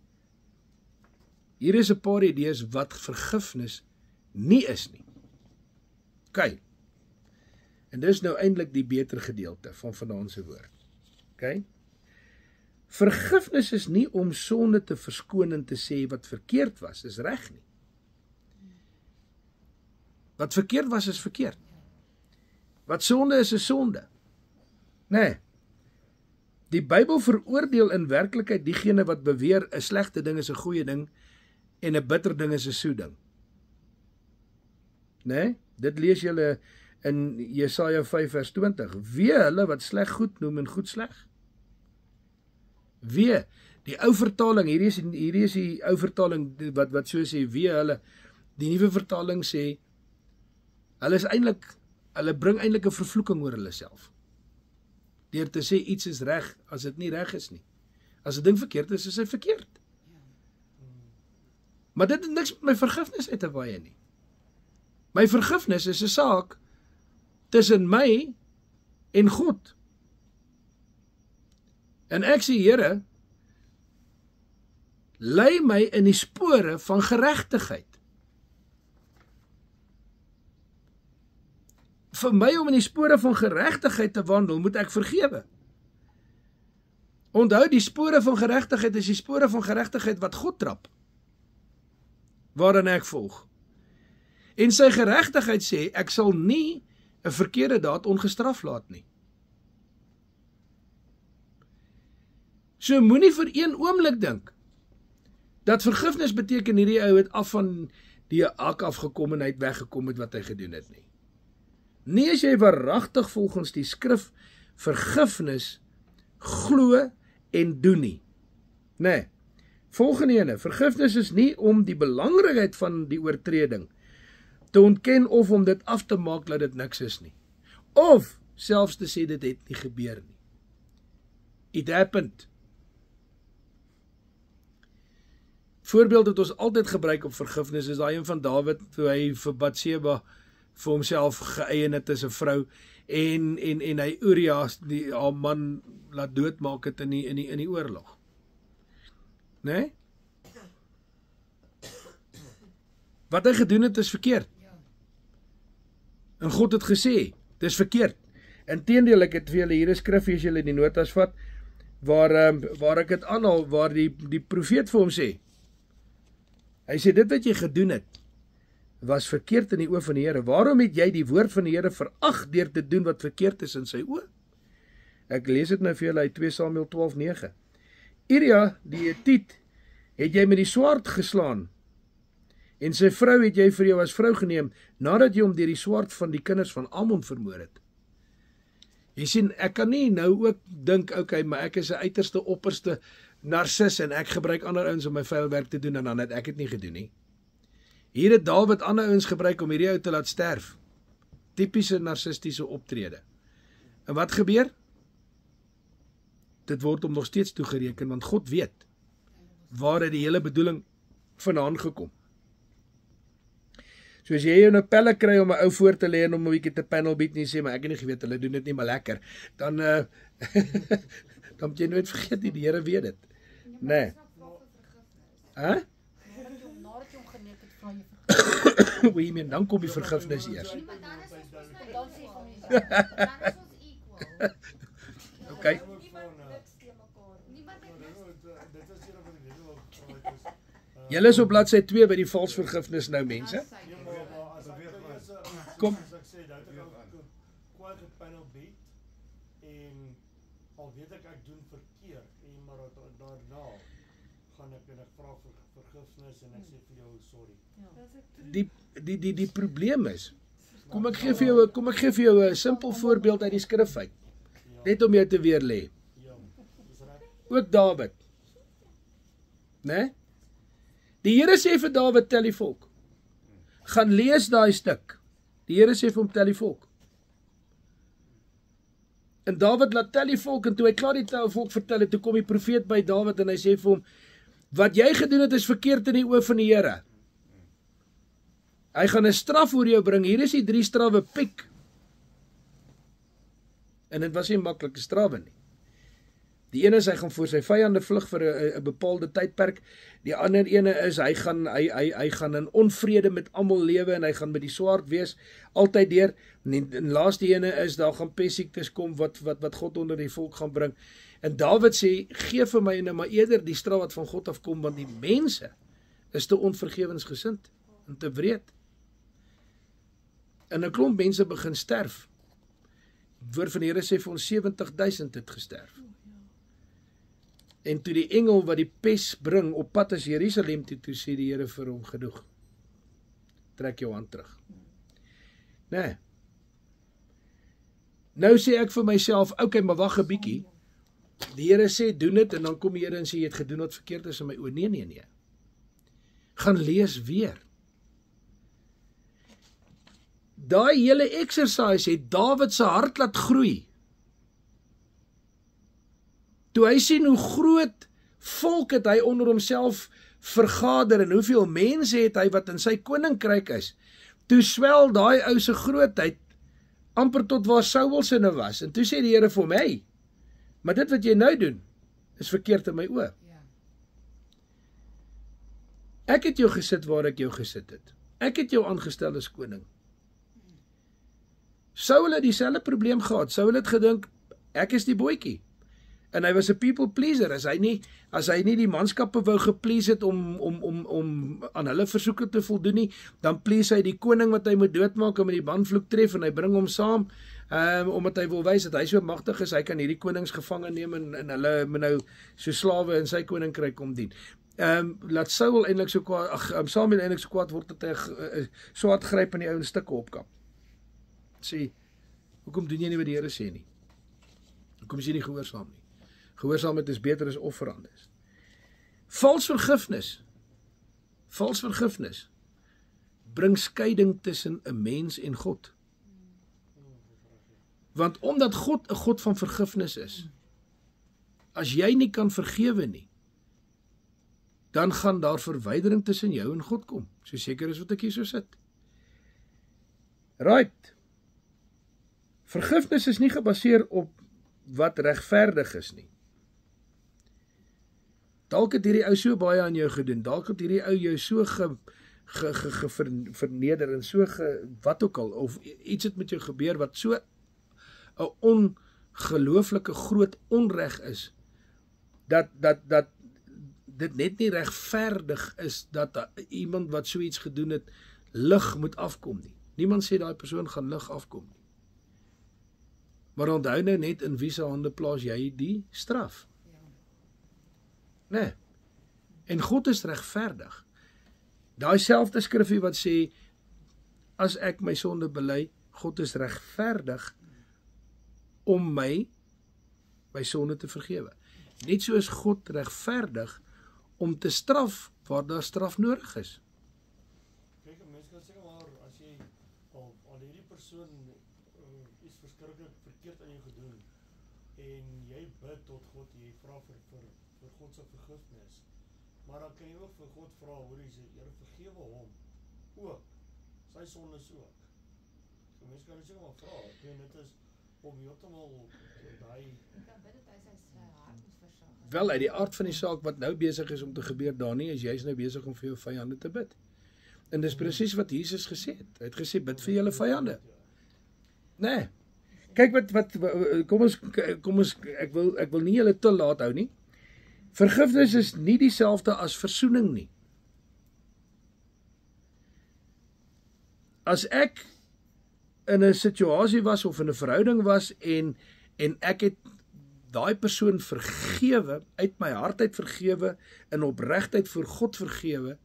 hier is 'n paar idees wat vergifnis nie is nie. OK. En dis nou eintlik die beter gedeelte van vanaand se woord. OK? Vergifnis is nie om sonde te verskoon en te sê wat verkeerd was, is reg nie. Wat verkeerd was, is verkeerd. Wat sonde is sonde. Nee. Die Bybel veroordeel in werklikheid diegene wat beweer 'n slegte ding is 'n goeie ding en 'n bitter ding is 'n soet ding. Nee, dit lees julle in Jesaja 5 vers 20. Wee hulle wat sleg goed noem en goed sleg. Wee, die ou vertaling, hierdie is die ou vertaling wat so sê, wee hulle. Die nuwe vertaling sê, hulle bring eintlik 'n vervloeking oor hulle self. Deur te sê iets is reg as dit nie reg is nie. As 'n ding verkeerd is dit verkeerd. Maar dit het niks met my vergifnis uit te waai nie. My vergifnis is 'n saak tussen my en God. En ek sê, Here, lei my in die spore van geregtigheid. Vir my om in die spore van geregtigheid te wandel, moet ek vergewe. Onthou, die spore van geregtigheid is die spore van geregtigheid wat God trap, waarin ek volg. En sy geregtigheid sê, ek sal nie 'n verkeerde daad ongestraf laat nie. So moenie vir een oomblik dink dat vergifnis beteken hierdie ou het af van die hak afgekom en hy het weggekom met wat hy gedoen het nie. Nee, as jy waaragtig volgens die skrif vergifnis glo en doen nie. Nee. Volgende ene, vergifnis is nie om die belangrikheid van die oortreding te ontken of om dit af te maak dat dit niks is nie. Of selfs te sê dit het nie gebeur nie. It happened. Voorbeeld wat ons altyd gebruik op vergifnis is daai een van Dawid toe hy vir Batseba vir homself geëien het as 'n vrou en hy Uria haar man laat doodmaak het in die oorlog. Nee? Wat hy gedoen het is verkeerd. En God het gesê, dit is verkeerd. Inteendeel, ek het vir julle hier 'n skrif as julle die notas vat waar ek dit aanhaal waar die profeet vir hom sê. Hy sê dit wat jy gedoen het was verkeerd in die oë van die Here. Waarom het jy die woord van die Here verag deur te doen wat verkeerd is in sy oë? Ek lees dit nou vir julle uit 2 Samuel 12:9. Uria, die Hetiet, het jy met die swaard geslaan en sy vrou het jy vir jou as vrou geneem nadat jy hom deur die swaard van die kinders van Ammon vermoor het. Jy sien, ek kan nie nou ook dink, okay, maar ek is 'n uiterste opperste narcis en ek gebruik ander ouens om my vuil werk te doen en dan het ek dit nie gedoen nie. Hier het Dawid ander ouens gebruik om hierdie ou te laat sterf. Tipiese narcistiese optrede. En wat gebeur? Dit word hom nog steeds toegereken, want God weet waar het die hele bedoeling vandaan gekom. So as jy jou nou pelle kry om 'n ou voor te lê en om 'n bietjie te panel beat en jy sê, maar ek het nie geweet, hulle doen dit nie maar lekker, dan dan moet jy nooit vergeet nie, die Here weet dit. Nee. Hæ? Hoe jy meen, dan kom die vergifnis eers. Okay. Julle is op bladsy 2 by die vals vergifnis nou, mense. Kom. gaan ek en ek vra vir vergifnis en ek sê vir jou sorry. Die probleem is, kom ek gee vir jou 'n simpel voorbeeld uit die skrif uit, net om jou te weer lê. Ja, dis reg. Ook Dawid, né? Die Here sê vir Dawid, tel die volk. Gaan lees daai stuk. Die Here sê vir hom, tel die volk. En Dawid laat tel die volk, en toe hy klaar die volk vertel het, toe kom die profeet by Dawid en hy sê vir hom, wat jy gedoen het is verkeerd in die oë van die Here. Hy gaan 'n straf oor jou bring. Hier is die 3 strawwe, piek. En dit was nie maklike strawwe nie. Die ene is hy gaan voor sy vyande vlug vir 'n bepaalde tydperk. Die ander ene is hy gaan in onvrede met almal lewe en hy gaan met die swaard wees altyd deur. En laaste ene is daar gaan pessiektes kom wat God onder die volk gaan bring. En Dawid sê, gee vir my nou maar eerder die straf wat van God afkom, want die mense is te onvergewensgesind en te wreed. En 'n klomp mense begin sterf. Die woord van die Here sê vir ons 70,000 het gesterf. En toe die engel wat die pes bring op pad as Jerusalem toe sê die Here vir hom, genoeg. Trek jou hand terug. Nee. Nou sê ek vir myself, okay, maar wag 'n bietjie. Die Here sê doen dit en dan kom die Here en sê jy het gedoen wat verkeerd is in my oë. Nee. Gaan lees weer. Daai hele exercise het Dawid se hart laat groei. Toe hy sien hoe groot volk het hy onder homself vergader en hoeveel mense het hy wat in sy koninkryk is, toe swel daai ou se grootheid amper tot waar Saul se nou was. En toe sê die Here vir hom, hey, maar dit wat jy nou doen, is verkeerd in my oë. Ek het jou gesit waar ek jou gesit het. Ek het jou aangestel as koning. Saul het dieselfde probleem gehad. Saul het gedink, ek is die boetjie. En hy was 'n people pleaser. As hy nie die manskappe wou geplease het om aan hulle versoeke te voldoen nie, dan please hy die koning wat hy moet doodmaak en met die banvloek tref en hy bring hom saam, omdat hy wil wys dat hy so magtig is, hy kan hierdie konings gevange neem en hulle moet nou so slawe in sy koninkryk kom dien. Laat Saul eintlik so kwaad, Samuel eintlik so kwaad word dat hy swaard gryp en die ou in stukke opkap. Sê, hoekom doen jy nie wat die Here sê nie? Hoekom is jy nie gehoorsaam nie? Gehoorsaamheid is beter as offerandes. Vals vergifnis bring skeiding tussen 'n mens en God. Want omdat God 'n God van vergifnis is, as jy nie kan vergewe nie, dan gaan daar verwydering tussen jou en God kom. So seker is wat ek hier so sit. Right. Vergifnis is nie gebaseer op wat regverdig is nie. Dalk het hierdie ou so baie aan jou gedoen, dalk het hierdie ou jou so verneder en so wat ook al, of iets het met jou gebeur wat so 'n ongelooflike groot onreg is, dat dit net nie regverdig is dat iemand wat so iets gedoen het, lig moet afkom nie. Niemand sê daai persoon gaan lig afkom nie. Maar onthou nou net in wie se hande plaas jy die straf. Nee. En God is regverdig. Daai selfde skrifgie wat sê, as ek my sonde bely, God is regverdig om my sonde te vergewe. Net so is God regverdig om te straf waar daar straf nodig is. Kyk, 'n mens kan sê maar as jy al hierdie persoon iets verskriklik verkeerd aan jou gedoen en jy bid tot God, jy vra vir God se vergifnis. Maar dan kan jy ook vir God vra, hoor jy sê, Here vergewe hom ook. Sy sondes ook. So mens kan dit seker maar vra. Ek weet dit is om heeltemal daai wel uit die aard van die saak wat nou besig is om te gebeur daar nie, is jy's nou besig om vir jou vyande te bid. En dis presies wat Jesus gesê het. Hy het gesê bid vir julle vyande. Nee. Kyk wat kom ons ek wil nie julle te laat hou nie. Vergifnis is nie dieselfde as versoening nie. As ek in 'n situasie was of in 'n verhouding was en ek het daai persoon vergewe, uit my hart uit vergewe, in opregtheid voor God vergewe,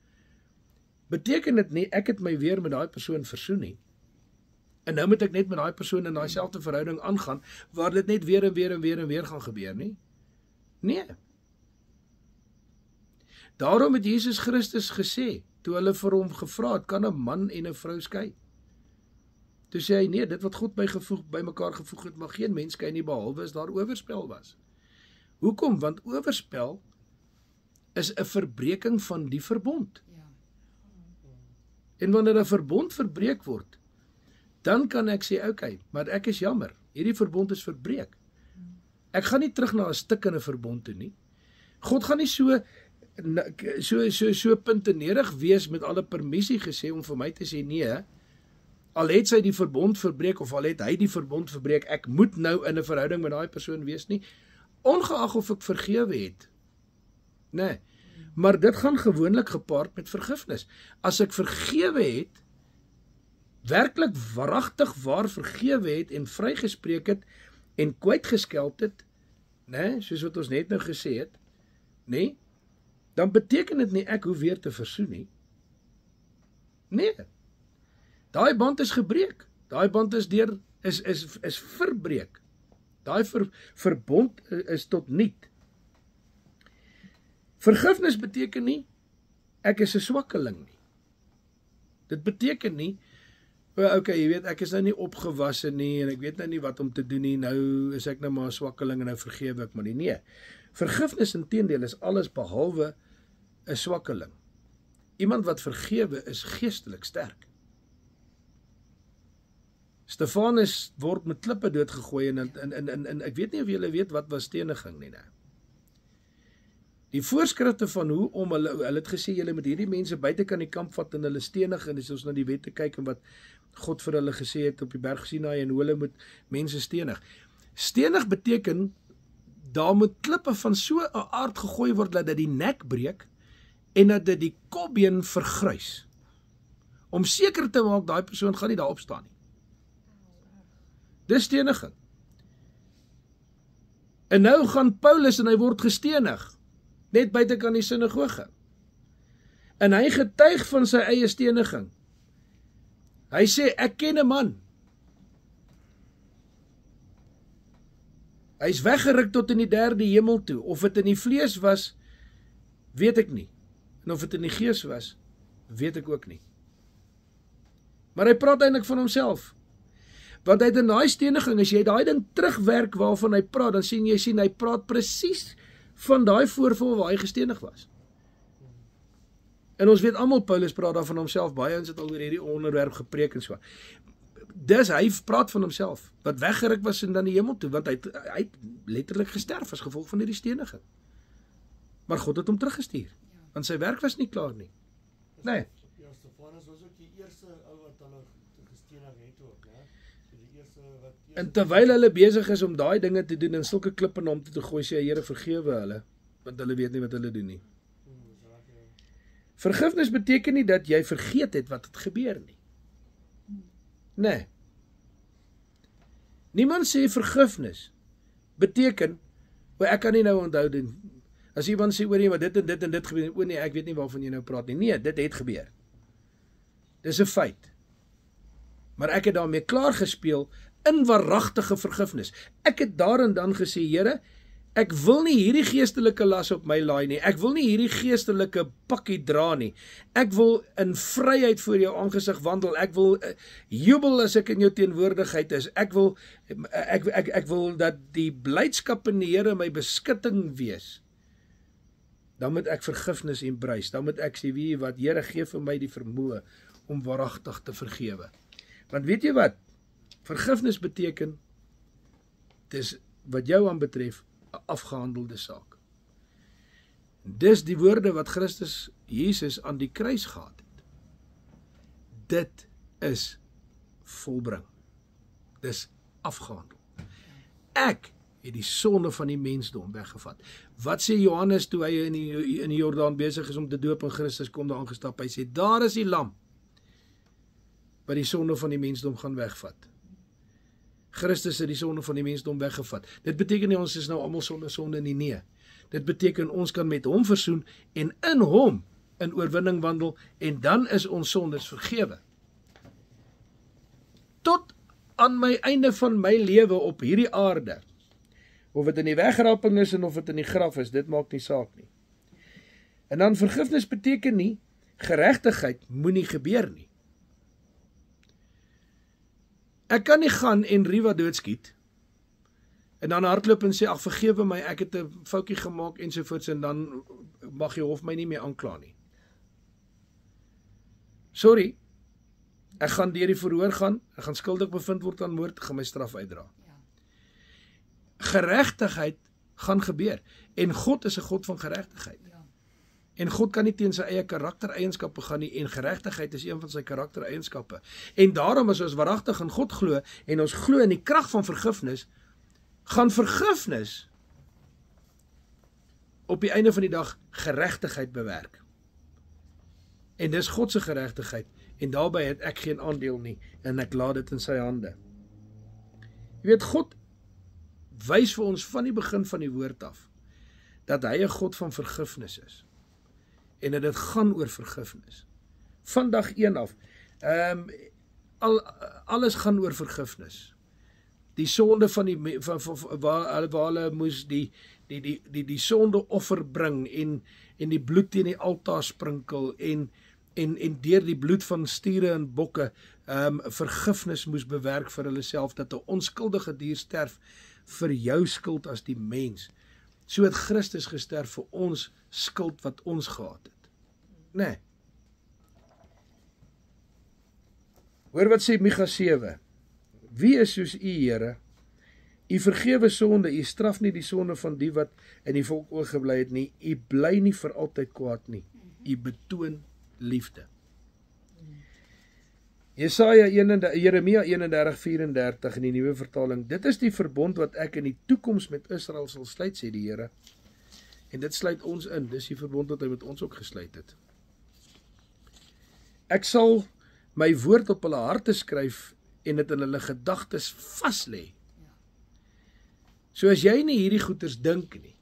beteken dit nie, ek het my weer met daai persoon versoen nie. En nou moet ek net met daai persoon in daai selfde verhouding aangaan, waar dit net weer en weer en weer en weer gaan gebeur nie. Nee. Daarom het Jesus Christus gesê, toe hulle vir hom gevra het, kan 'n man en 'n vrou skei? Toe sê hy, nee, dit wat God by mekaar gevoeg het, mag geen mens skei nie, behalwe as daar oorspel was. Hoekom? Want oorspel is 'n verbreeking van die verbond. En wanneer 'n verbond verbreek word, dan kan ek sê, okay, maar ek is jammer, hierdie verbond is verbreek. Ek gaan nie terug na 'n stikkende verbond toe nie. God gaan nie so puntenerig wees met alle permissie gesê om vir my te sê, nee, al het sy die verbond verbreek, of al het hy die verbond verbreek, ek moet nou in 'n verhouding met daai persoon wees nie, ongeag of ek vergewe het. Nee, maar dit gaan gewoonlik gepaard met vergifnis. As ek vergewe het, werklik waaragtig waar vergewe het en vrygespreek het en kwytgeskelp het, nee, soos wat ons net nou gesê het, nee, dan beteken dit nie ek hoef weer te versoen nie. Nee. Daai band is gebreek. Daai band is verbreek. Daai verbond is tot niet. Vergifnis beteken nie ek is 'n swakkeling nie. Dit beteken nie okay, jy weet, ek is nou nie opgewasse nie en ek weet nou nie wat om te doen nie. Nou is ek nou maar 'n swakkeling en nou vergewe ek maar nie. Nee. Vergifnis inteendeel is alles behalwe 'n swakkeling. Iemand wat vergewe is geestelik sterk. Stefanus word met klippe doodgegooi en ek weet nie of julle weet wat was steniging nie. Die voorskrifte van hoe om hulle het gesê julle moet hierdie mense buitekant die kamp vat en hulle stenig, en as ons na die wette kyk en wat God vir hulle gesê het op die berg Sinaï en hoe hulle moet mense stenig. Stenig beteken daar moet klippe van so 'n aard gegooi word dat dit die nek breek en dat dit die kopbeen vergrys. Om seker te maak daai persoon gaan nie daar opstaan nie. Dis steniging. En nou gaan Paulus en hy word gestenig, net buitekant die sinagoge. En hy getuig van sy eie steniging. Hy sê, ek ken 'n man. Hy is weggeruk tot in die 3de hemel toe. Of dit in die vlees was, weet ek nie. En of dit in die gees was, weet ek ook nie. Maar hy praat eintlik van homself. Want hy het in daai steniging, as jy daai ding terugwerk waarvan hy praat, dan sien jy hy praat presies van daai voorval waar hy gestenig was. En ons weet almal Paulus praat daar van homself, baie ons het al oor hierdie onderwerp gepreek en so. Dus hy praat van homself, wat weggeruk was en dan die hemel toe, want hy het letterlik gesterf as gevolg van hierdie steniging. Maar God het hom teruggestuur, want sy werk was nie klaar nie. Nee. Ja, Stefanus was ook die eerste ou wat hulle gestenig het ook, né? Die eerste wat En terwyl hulle besig is om daai dinge te doen en sulke klippe na hom toe te gooi, sê Here vergewe hulle, want hulle weet nie wat hulle doen nie. Vergifnis beteken nie dat jy vergeet het wat het gebeur nie. Nee. Niemand sê vergifnis beteken, ek kan nie nou onthou doen. As iemand sê, maar dit en dit en dit gebeur, nee, ek weet nie waarvan jy nou praat nie. Nee, dit het gebeur. Dis 'n feit. Maar ek het daarmee klaar gespeel in waaragtige vergifnis. Ek het daar en dan gesê, Here, ek wil nie hierdie geestelike las op my laai nie. Ek wil nie hierdie geestelike pakkie dra nie. Ek wil in vryheid voor jou aangesig wandel. Ek wil jubel as ek in jou teenwoordigheid is. Ek wil dat die blydskap in die Here my beskutting wees. Dan moet ek vergifnis embrace. Dan moet ek sê, wie wat, Here, gee vir my die vermoë om waaragtig te vergewe. Want weet jy wat? Vergifnis beteken, dis wat jou aanbetref, 'n afgehandelde saak. Dis die woorde wat Christus Jesus aan die kruis gehad het. Dit is volbring. Dis afgehandel. Ek het die sonde van die mensdom weggevat. Wat sê Johannes toe hy in die Jordaan besig is om te doop en Christus kom daar aangestap? Hy sê, daar is die lam wat die sonde van die mensdom gaan wegvat. Christus het die sonde van die mensdom weggevat. Dit beteken nie ons is nou almal sonder sonde nie, nee. Dit beteken ons kan met hom versoen en in hom in oorwinning wandel en dan is ons sondes vergewe. Tot aan my einde van my lewe op hierdie aarde, of dit in die wegraping is en of dit in die graf is, dit maak nie saak nie. En dan vergifnis beteken nie, geregtigheid moenie gebeur nie. Ek kan nie gaan en Riva doodskiet, en dan hardloop en sê, ag vergewe my, ek het 'n foutjie gemaak ensovoorts, en dan mag die hof my nie meer aankla nie. Sorry, ek gaan deur die verhoor gaan, ek gaan skuldig bevind word aan moord, ek gaan my straf uitdra. Ja. Geregtigheid gaan gebeur, en God is 'n God van geregtigheid. Ja. En God kan nie teen sy eie karaktereienskappe gaan nie, en geregtigheid is een van sy karaktereienskappe. En daarom as ons waaragtig in God glo, en ons glo in die krag van vergifnis, gaan vergifnis op die einde van die dag geregtigheid bewerk. En dis God se geregtigheid, en daarbij het ek geen aandeel nie, en ek laat dit in sy hande. Jy weet, God wys vir ons van die begin van die woord af, dat hy 'n God van vergifnis is, en dat dit gaan oor vergifnis. Van dag 1 af, alles gaan oor vergifnis. Die sonde van waar hulle moes die sonde offer bring, en die bloed teen die altaar sprinkel, en deur die bloed van stiere en bokke, vergifnis moes bewerk vir hulle self, dat 'n onskuldige dier sterf vir jou skuld as die mens. So het Christus gesterf vir ons skuld wat ons gehad het. Nee. Hoor wat sê Micha 7. Wie is soos u, Here? U vergewe sonde, u straf nie die sonde van die wat in die volk oorgebly het nie. U bly nie vir altyd kwaad nie. U betoon liefde. Jeremia 31:34 in die nuwe vertaling. Dit is die verbond wat ek in die toekoms met Israel sal sluit, sê die Here. En dit sluit ons in. Dis die verbond wat hy met ons ook gesluit het. Ek sal my woord op hulle harte skryf en dit in hulle gedagtes vas lê. So as jy nie hierdie goeters dink nie,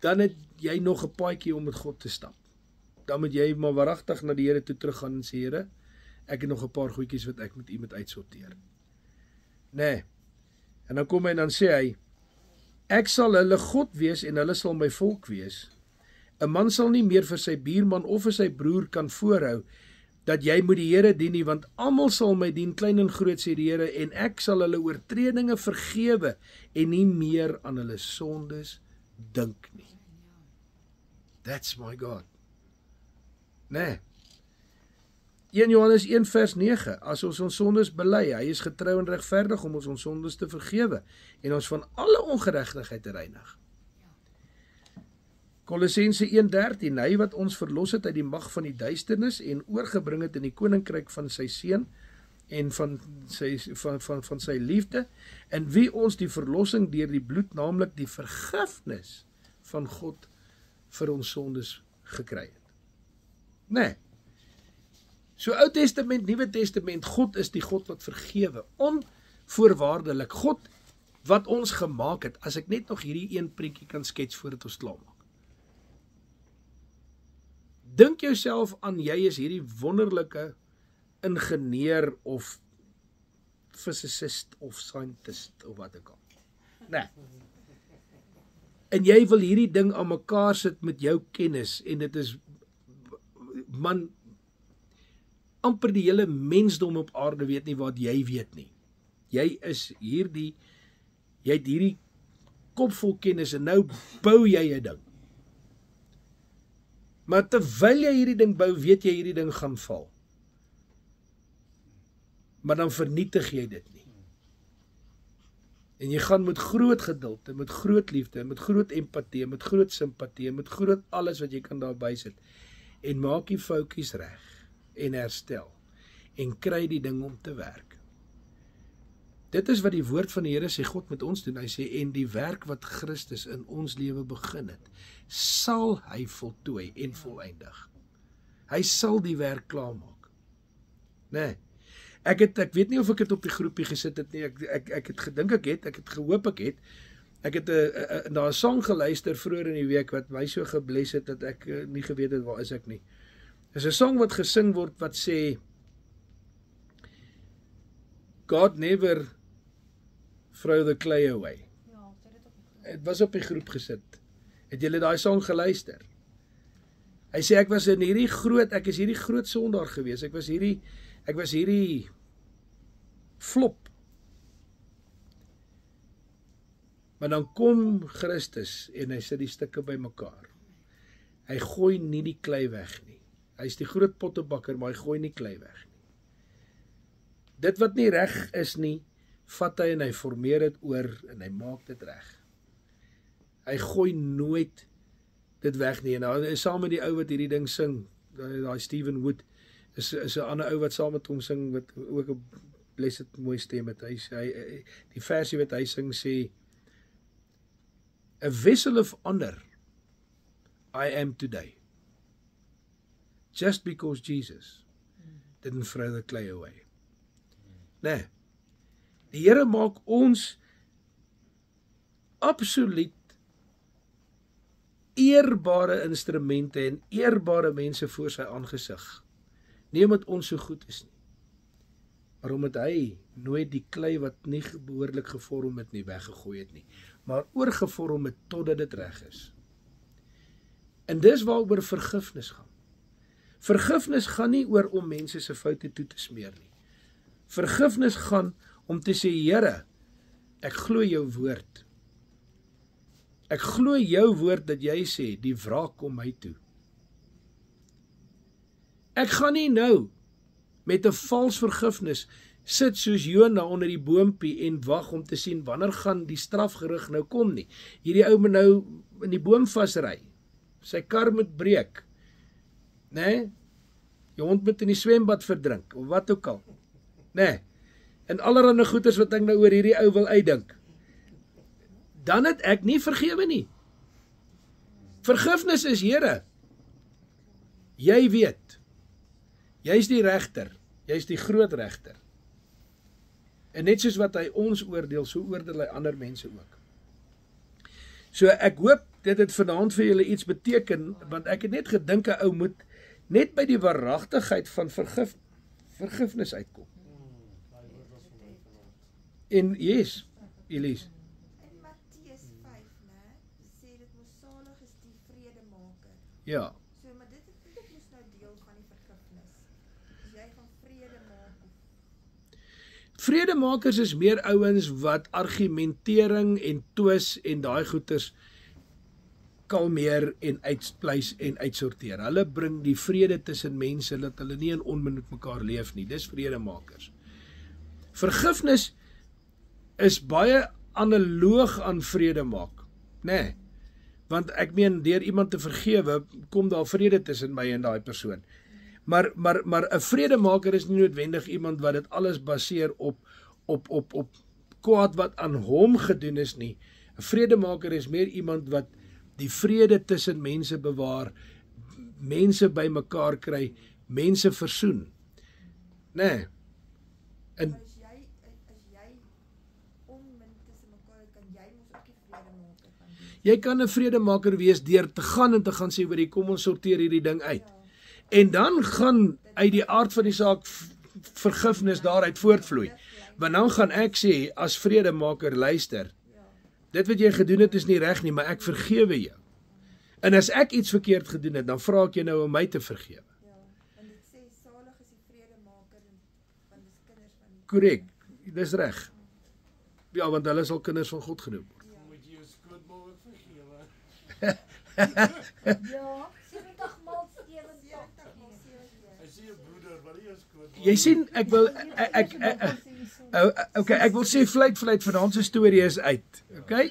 dan het jy nog 'n paadjie om met God te stap. Dan moet jy maar waaragtig na die Here toe teruggaan en sê, Here, ek het nog 'n paar goedjies wat ek met u moet uitsorteer. Nee. En dan kom hy en dan sê hy, ek sal hulle God wees en hulle sal my volk wees. 'n Man sal nie meer vir sy buurman of vir sy broer kan voorhou dat jy moet die Here dien nie, want almal sal my dien, klein en groot, sê die Here, en ek sal hulle oortredinge vergewe en nie meer aan hulle sondes dink nie. That's my God. Nee. 1 Johannes 1 vers 9, as ons sondes bely, hy is getrou en regverdig om ons sondes te vergewe en ons van alle ongeregtigheid te reinig. Kolossense 1:13, hy wat ons verlos het uit die mag van die duisternis en oorgebring het in die koninkryk van sy seun en van sy liefde, en wie ons die verlossing deur die bloed, naamlik die vergifnis van God vir ons sondes gekry het. Nee. So Ou Testament, Nuwe Testament, God is die God wat vergewe, onvoorwaardelik. God wat ons gemaak het, as ek net nog hierdie een prentjie kan skets voordat ons klaar maak. Dink jouself aan, jy is hierdie wonderlike ingenieur of fysicist of scientist of wat ook al. Nee. En jy wil hierdie ding aan mekaar sit met jou kennis, en dit is, man, amper die hele mensdom op aarde weet nie wat jy weet nie. Jy het hierdie kop vol kennis, en nou bou jy 'n ding. Maar terwyl jy hierdie ding bou, weet jy hierdie ding gaan val. Maar dan vernietig jy dit nie. En jy gaan met groot geduld, en met groot liefde, en met groot empatie, en met groot simpatie, en met groot alles wat jy kan daarby sit, en maak die foutjies reg, en herstel, en kry die ding om te werk. Dit is wat die woord van die Here sê God met ons doen. Hy sê, en die werk wat Christus in ons lewe begin het, sal hy voltooi en voleindig. Hy sal die werk klaarmaak. Nee. Ek weet nie of ek het op die groepie gesit het nie, ek het gedink ek het gehoop ek het. Ek het na 'n sang geluister vroeër in die week wat my so gebless het dat ek nie geweet het waar is ek nie. Dis 'n sang wat gesing word wat sê God never throw the clay away. Ja, dit het op die groep. Het was op die groep gesit. Het julle daai sang geluister? Hy sê ek is hierdie groot sondaar gewees. Ek was hierdie flop. Maar dan kom Christus en hy sit die stukke bymekaar. Hy gooi nie die klei weg nie. Hy is die groot pottebakker, maar hy gooi nie klei weg nie. Dit wat nie reg is nie, vat hy en hy formeer dit oor en hy maak dit reg. Hy gooi nooit dit weg nie. En nou saam met die ou wat hierdie ding sing, daai Stephen Wood, is 'n ander ou wat saam met hom sing wat ook 'n blessed mooi stem het. Hy die versie wat hy sing sê a vessel of honor I am today. Just because Jesus didn't throw the clay away. Nee. Die Here maak ons absoluut eerbare instrumente en eerbare mense voor sy aangesig. Nie omdat ons so goed is nie, maar omdat hy nooit die klei wat nie behoorlik gevorm het nie weggegooi het nie, maar oorgevorm het totdat dit reg is. En dis waaroor vergifnis gaan. Vergifnis gaan nie oor om mense se foute toe te smeer nie. Vergifnis gaan om te sê, Here, ek glo jou woord. Ek glo jou woord dat jy sê, die wraak kom my toe. Ek gaan nie nou met 'n vals vergifnis sit soos Jona onder die boompie en wag om te sien wanneer gaan die strafgerig nou kom nie. Hierdie ou moet nou in die boom vasry. Sy kar moet breek. Né? Die hond moet in die swembad verdrink of wat ook al. Né? En allerlei goeters wat ek nou oor hierdie ou wil uitdink. Dan het ek nie vergewe nie. Vergifnis is, Here, jy weet. Jy's die regter. Jy's die groot regter. En net soos wat hy ons oordeel, so oordeel hy ander mense ook. So ek hoop dit het vanaand vir julle iets beteken, want ek het net gedink 'n ou moet net by die waaragtigheid van vergifnis uitkom. En yes, Elise. In Matteus 5, né, sê dit mos salig is die vredemaker. Ja. So maar dit mos nou deel van die vergifnis. As jy van vrede maak of Vredemakers is meer ouens wat argumentering en twis en daai goeters kalmeer en uitspleis en uitsorteer. Hulle bring die vrede tussen mense dat hulle nie in onmin met mekaar leef nie. Dis vredemakers. Vergifnis is baie analoog aan vrede maak, né? Want ek meen deur iemand te vergewe kom daar vrede tussen my en daai persoon. Maar 'n vredemaker is nie noodwendig iemand wat dit alles baseer op kwaad wat aan hom gedoen is nie. 'n Vredemaker is meer iemand wat die vrede tussen mense bewaar, mense bymekaar kry, mense versoen. Né? En as jy onmin tussen mekaar kan jy mos ook die vredemaker gaan wees. jy kan 'n vredemaker wees deur te gaan sê, hoorie, kom ons sorteer hierdie ding uit. En dan gaan uit die aard van die saak vergifnis daaruit voortvloei. Want dan gaan ek sê as vredemaker, luister. Dit wat jy gedoen het is nie reg nie, maar ek vergewe jou. En as ek iets verkeerd gedoen het, dan vra ek jou nou om my te vergewe. Ja, en dit sê salig is die vredemaker want dis kinders van die Korrek, dis reg. Ja, want hulle sal kinders van God genoem word. Moet jy jou skootma ook vergewe? Ja, 70 maal 70. Hy sê jou broeder, wat is jou skootma? Jy sien, ek wil sê vleit vanaand se storie is uit. Okay?